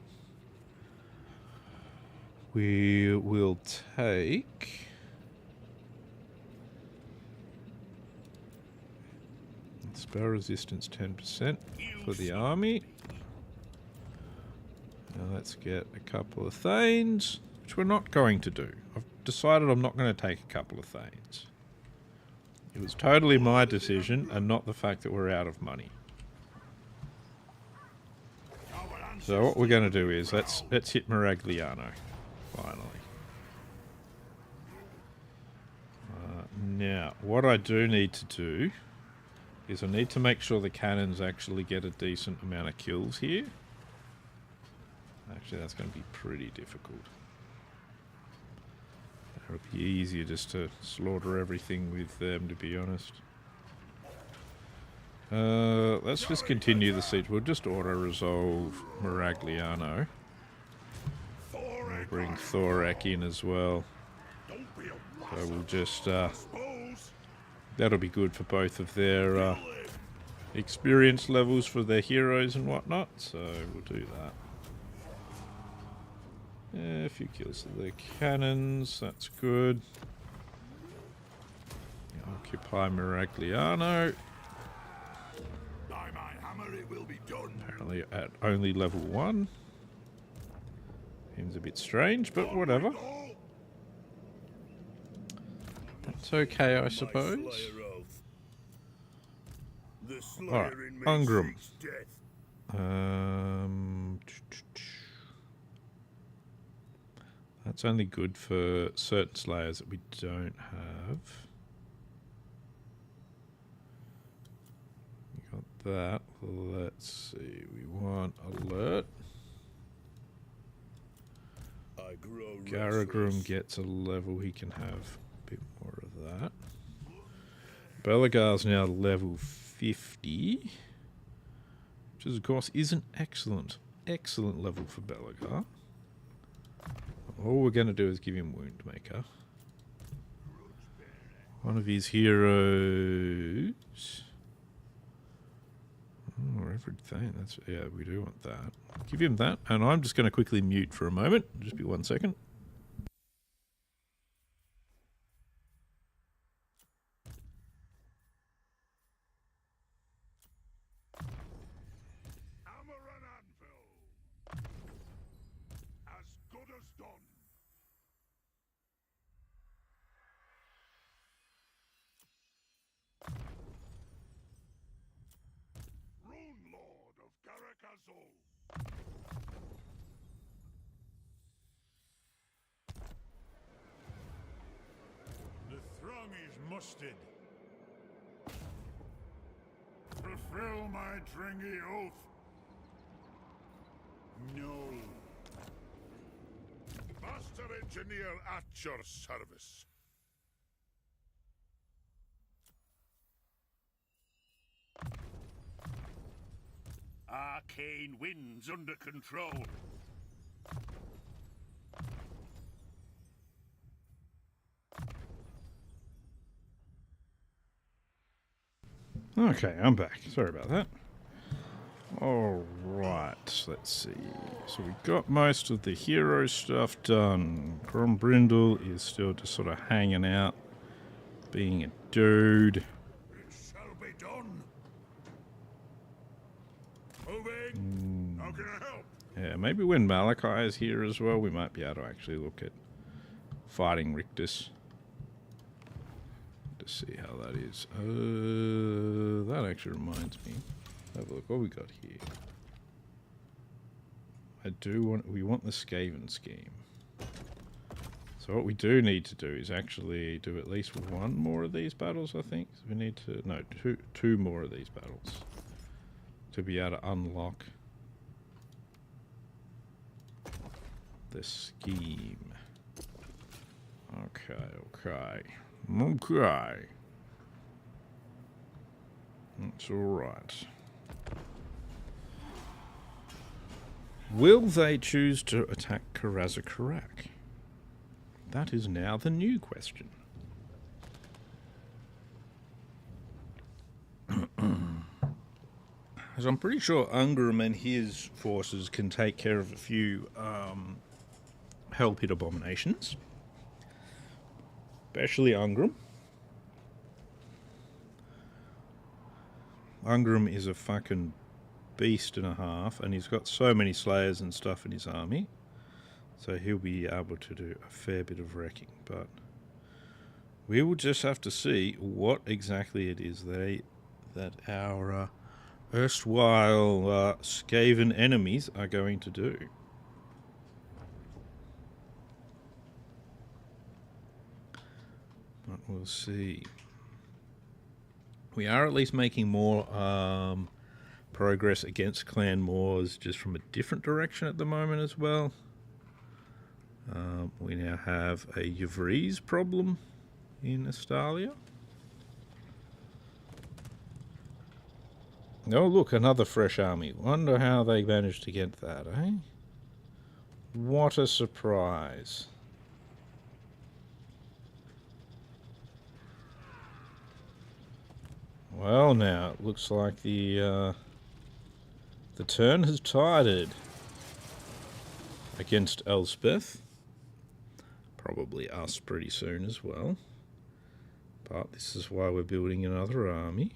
We will take Spell resistance 10% for the army. Now let's get a couple of Thanes, which we're not going to do. I've decided I'm not going to take a couple of Thanes. It was totally my decision and not the fact that we're out of money. So what we're going to do is let's hit Maragliano finally. Now what I do need to do is I need to make sure the cannons actually get a decent amount of kills here. Actually, that's going to be pretty difficult. It'll be easier just to slaughter everything with them, to be honest. Let's just continue the siege. We'll just auto-resolve Maragliano. We'll bring Thorak in as well. So we'll just... that'll be good for both of their experience levels for their heroes and whatnot. So we'll do that. Yeah, a few kills to the cannons, that's good. Occupy Maragliano. Apparently at only level 1. Seems a bit strange, but whatever. That's okay, I suppose. Alright, Ungrum. That's only good for certain slayers that we don't have. We got that. Let's see. We want alert. Garagrum gets a level. He can have a bit more of that. Belagar's now level 50. Which is, of course, is an excellent level for Belagar. All we're going to do is give him Woundmaker. One of his heroes. Oh, everything. That's, yeah, we do want that. Give him that. And I'm just going to quickly mute for a moment. Just be 1 second. Mustered. Fulfill my Drengi oath. No. Master Engineer at your service. Arcane winds under control. Okay, I'm back. Sorry about that. Alright, let's see. So we got most of the hero stuff done. Grombrindle is still just sort of hanging out, being a dude. It shall be done. Moving. How can I help? Yeah, maybe when Malakai is here as well, we might be able to actually look at fighting Rictus. To see how that is. That actually reminds me. Have a look what we got here. We want the Skaven scheme. So what we do need to do is actually do at least one more of these battles, I think. So we need to, no, two more of these battles to be able to unlock the scheme. Okay. That's alright. Will they choose to attack Karazakarak? That is now the new question. As I'm pretty sure Ungrum and his forces can take care of a few Hell Pit abominations. Especially Ungrum. Ungram is a fucking beast and a half, and he's got so many slayers and stuff in his army, so he'll be able to do a fair bit of wrecking. But we will just have to see what exactly it is that our erstwhile Skaven enemies are going to do. But we'll see. We are at least making more progress against Clan Moors, just from a different direction at the moment as well. We now have a Yvries problem in Estalia. Oh, look, another fresh army. Wonder how they managed to get that, eh? What a surprise. Well, now, it looks like the turn has tided against Elspeth. Probably us pretty soon as well. But this is why we're building another army.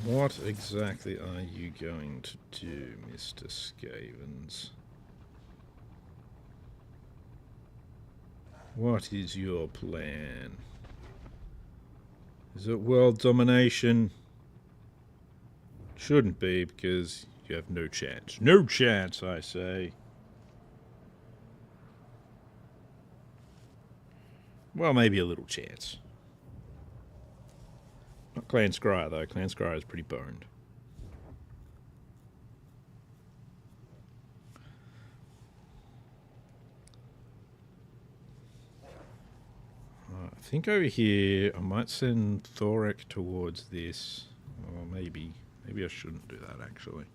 What exactly are you going to do, Mr. Skavens? What is your plan? Is it world domination? Shouldn't be, because you have no chance. No chance, I say. Well, maybe a little chance. Not Clan Scryer, though. Clan Scryer is pretty boned. I think over here, I might send Thorek towards this. Or maybe I shouldn't do that, actually.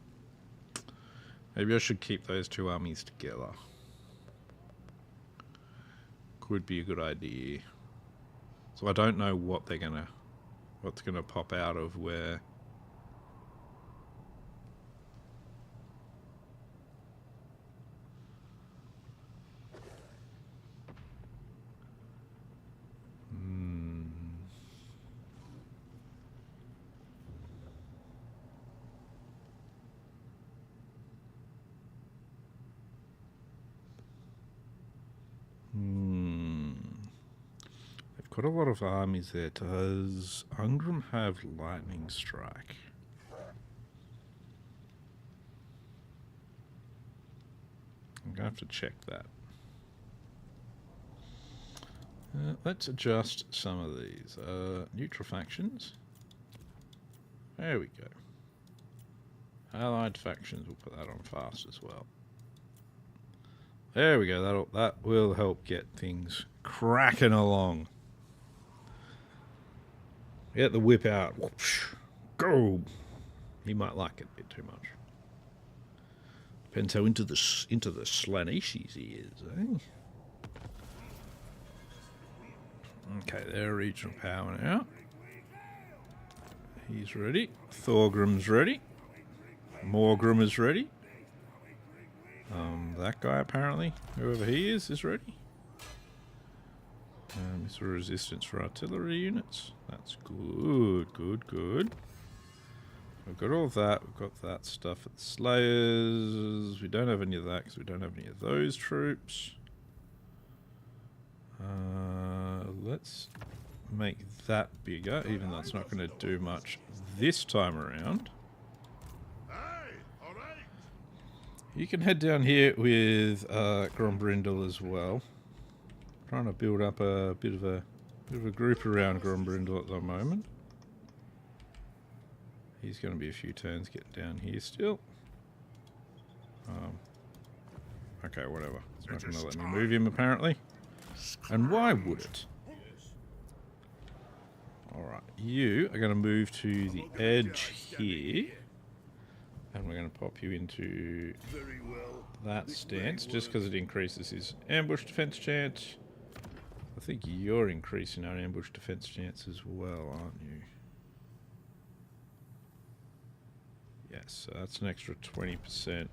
Maybe I should keep those two armies together. Could be a good idea. So I don't know what they're gonna... what's gonna pop out of where. They've got a lot of armies there. Does Ungram have lightning strike? I'm gonna have to check that. Let's adjust some of these. Neutral factions. There we go. Allied factions, we'll put that on fast as well. There we go. That will help get things cracking along. Get the whip out. Whoosh. Go. He might like it a bit too much. Depends how into the Slaneeshis he is, eh? Okay, they're regional power now. He's ready. Thorgrim's ready. Morgrim is ready. That guy apparently, whoever he is ready. Is there resistance for artillery units? That's good, good, good. We've got all that. We've got that stuff at the Slayers. We don't have any of that because we don't have any of those troops. Let's make that bigger, even though it's not going to do much this time around. You can head down here with Grombrindle as well. Trying to build up a bit of a group around Grombrindle at the moment. He's going to be a few turns getting down here still. Okay, whatever. It's not going to let me move him apparently. And why would it? Alright, you are going to move to the edge here. And we're going to pop you into that stance, just because it increases his ambush defense chance. I think you're increasing our ambush defense chance as well, aren't you? Nice. So that's an extra 20%.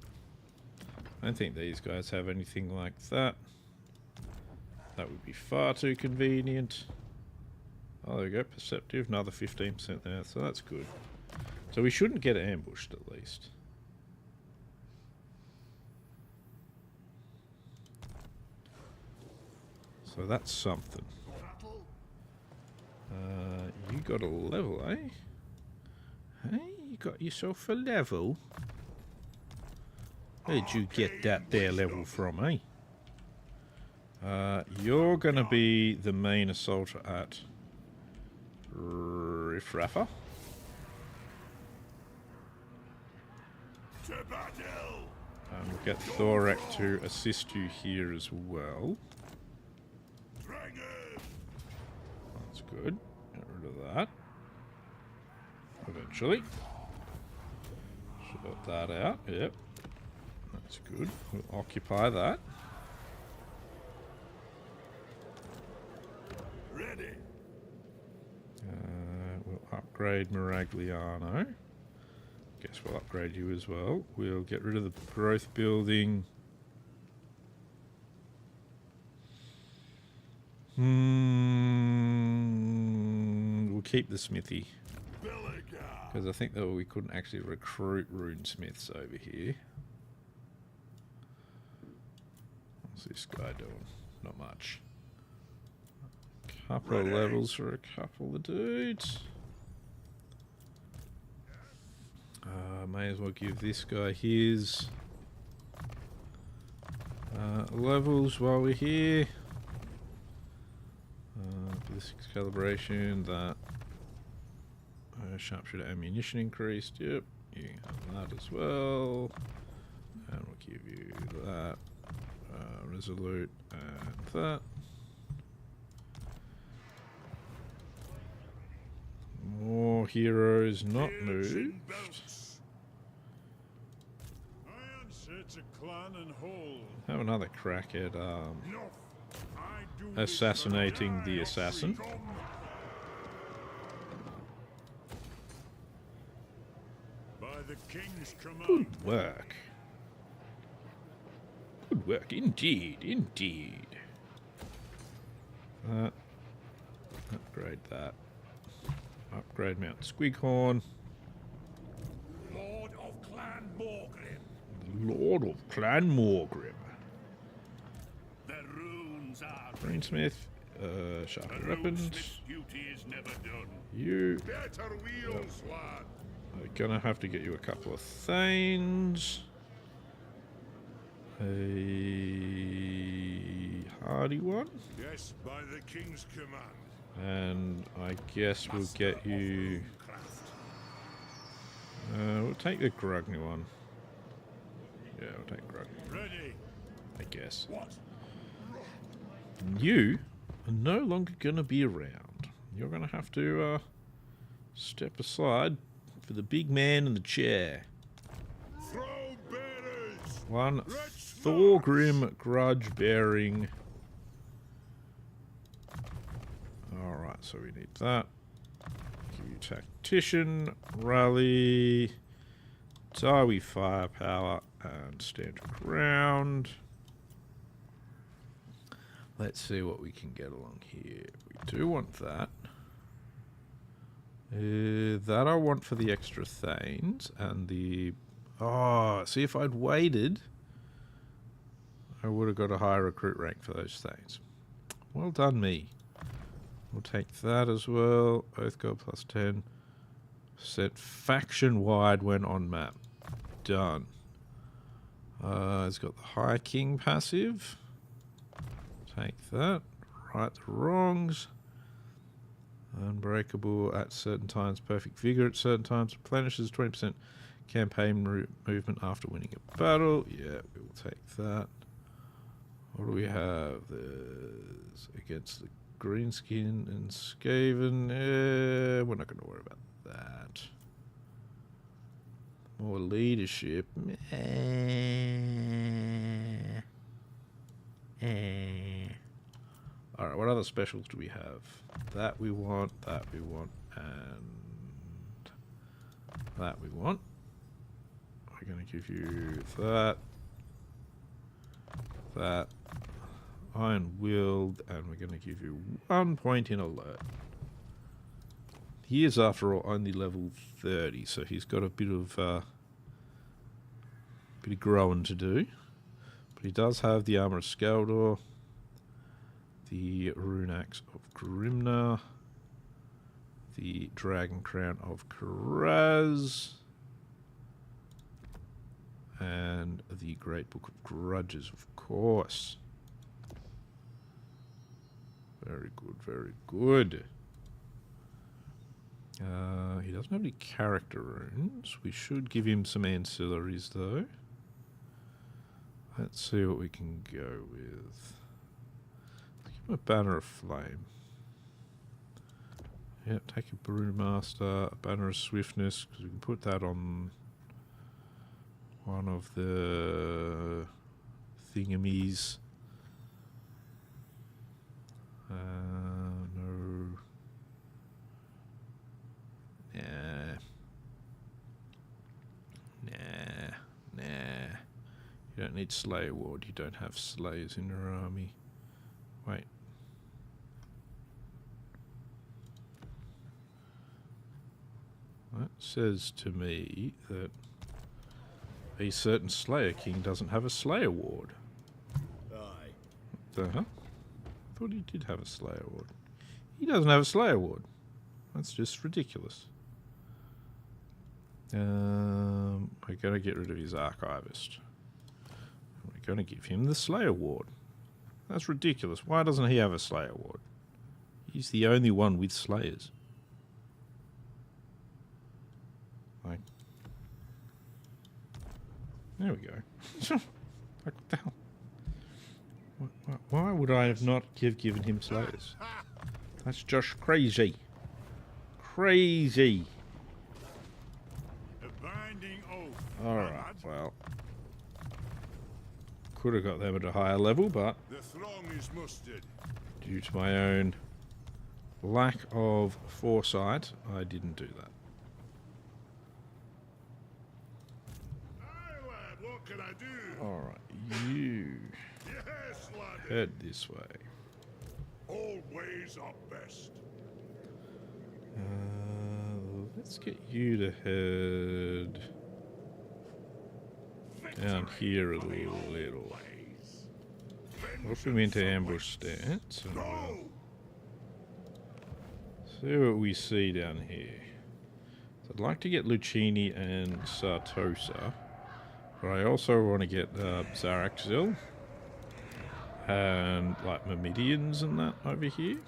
I don't think these guys have anything like that. That would be far too convenient. Oh, there we go. Perceptive. Another 15% there. So that's good. So we shouldn't get ambushed at least. So that's something. You got a level, eh? Hey, you got yourself a level? Where'd you get that there level from, eh? You're gonna be the main assaulter at Riffraffer. And we'll get Thorak to assist you here as well. That's good. Get rid of that. Eventually. Sort that out. Yep. That's good. We'll occupy that. Ready. We'll upgrade Miragliano. Guess we'll upgrade you as well. We'll get rid of the growth building. We'll keep the smithy. Because I think that we couldn't actually recruit runesmiths over here. What's this guy doing? Not much. Couple of levels for a couple of dudes. May as well give this guy his levels while we're here. Ballistics calibration, that. Sharpshooter ammunition increased, yep. You have that as well. And we'll give you that. Resolute and that. More heroes not moved. Have another crack at assassinating the assassin. Good work. Good work, indeed, indeed. Upgrade that. Upgrade Mount Squighorn. Lord of Clan Morgrim. Lord of Clan Morgrim. The runes are Greensmith. Sharper weapons. duty is never done. You Better wheels, lad. are gonna have to get you a couple of Thanes. A hardy one. Yes, by the king's command. And I guess we'll get you... we'll take the Grugny one. Yeah, we'll take Grugny. Ready. I guess. What? You are no longer going to be around. You're going to have to step aside for the big man in the chair. Throw bearers. One Thorgrim grudge bearing. Alright, so we need that. Give you tactician, rally, Darwy firepower, and stand your ground. Let's see what we can get along here. We do want that. That I want for the extra Thanes and the... Oh, see, if I'd waited, I would have got a higher recruit rank for those Thanes. Well done, me. We'll take that as well. Oath Gold plus 10%. Faction-wide when on map. Done. It's got the High King passive. Take that. Right the wrongs. Unbreakable at certain times. Perfect Vigor at certain times. Replenishes 20% campaign movement after winning a battle. Yeah, we will take that. What do we have? There's against the Greenskin and Skaven. We're not going to worry about that. More leadership. Alright, what other specials do we have? That we want, and that we want. we're going to give you that. That. Iron willed, and we're going to give you 1 point in alert. He is, after all, only level 30, so he's got a bit of growing to do. But he does have the Armour of Skaldor, the Rune Axe of Grimnar, the Dragon Crown of Karaz, and the Great Book of Grudges, of course. Very good, very good. He doesn't have any character runes. We should give him some ancillaries, though. Let's see what we can go with. Let's give him a Banner of Flame. Yeah, take a Brewmaster, a Banner of Swiftness, because we can put that on one of the thingamies. No. Nah. You don't need Slayer Ward. You don't have Slayers in your army. Wait. That says to me that a certain Slayer King doesn't have a Slayer Ward. Aye. I thought he did have a Slayer Ward. He doesn't have a Slayer Ward. That's just ridiculous. We're going to get rid of his Archivist. We're going to give him the Slayer Ward. That's ridiculous. Why doesn't he have a Slayer Ward? He's the only one with Slayers. Like, there we go. Like, what the hell? Why would I have not given him Slayers? That's just crazy. Crazy. A binding oath. Alright, well. Could have got them at a higher level, but The throng is mustered. due to my own lack of foresight, I didn't do that. Aye, lad, what can I do? Alright, you Yes, lad. head this way. All ways are best. Let's get you to head down here a little. We'll put him into ambush stance. And we'll see what we see down here. So I'd like to get Lucini and Sartosa, but I also want to get Zaraxil and like Myrmidians and that over here.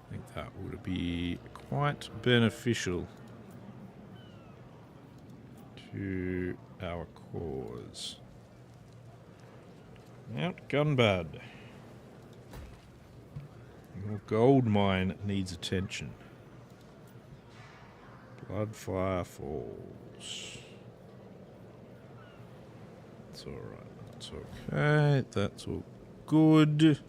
I think that would be quite beneficial to our cause. Mount Gunbad. Your gold mine needs attention. Bloodfire Falls. That's alright. That's okay. That's all good.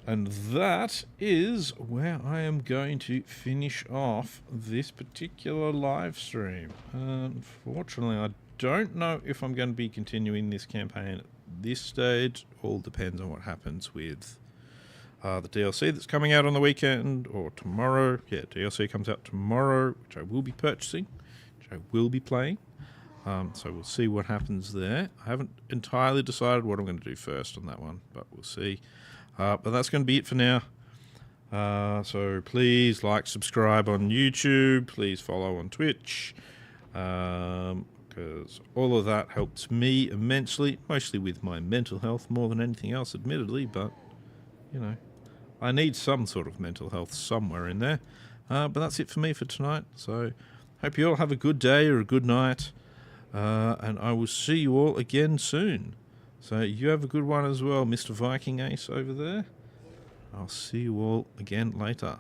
And that is where I am going to finish off this particular live stream. Unfortunately, I don't know if I'm going to be continuing this campaign at this stage. All depends on what happens with the DLC that's coming out on the weekend or tomorrow. Yeah, DLC comes out tomorrow, which I will be purchasing, which I will be playing. So we'll see what happens there. I haven't entirely decided what I'm going to do first on that one, but we'll see. But that's going to be it for now. So please like, subscribe on YouTube. Please follow on Twitch. Because all of that helps me immensely. Mostly with my mental health more than anything else, admittedly. But, you know, I need some sort of mental health somewhere in there. But that's it for me for tonight. So hope you all have a good day or a good night. And I will see you all again soon. So you have a good one as well, Mr. Viking Ace over there. I'll see you all again later.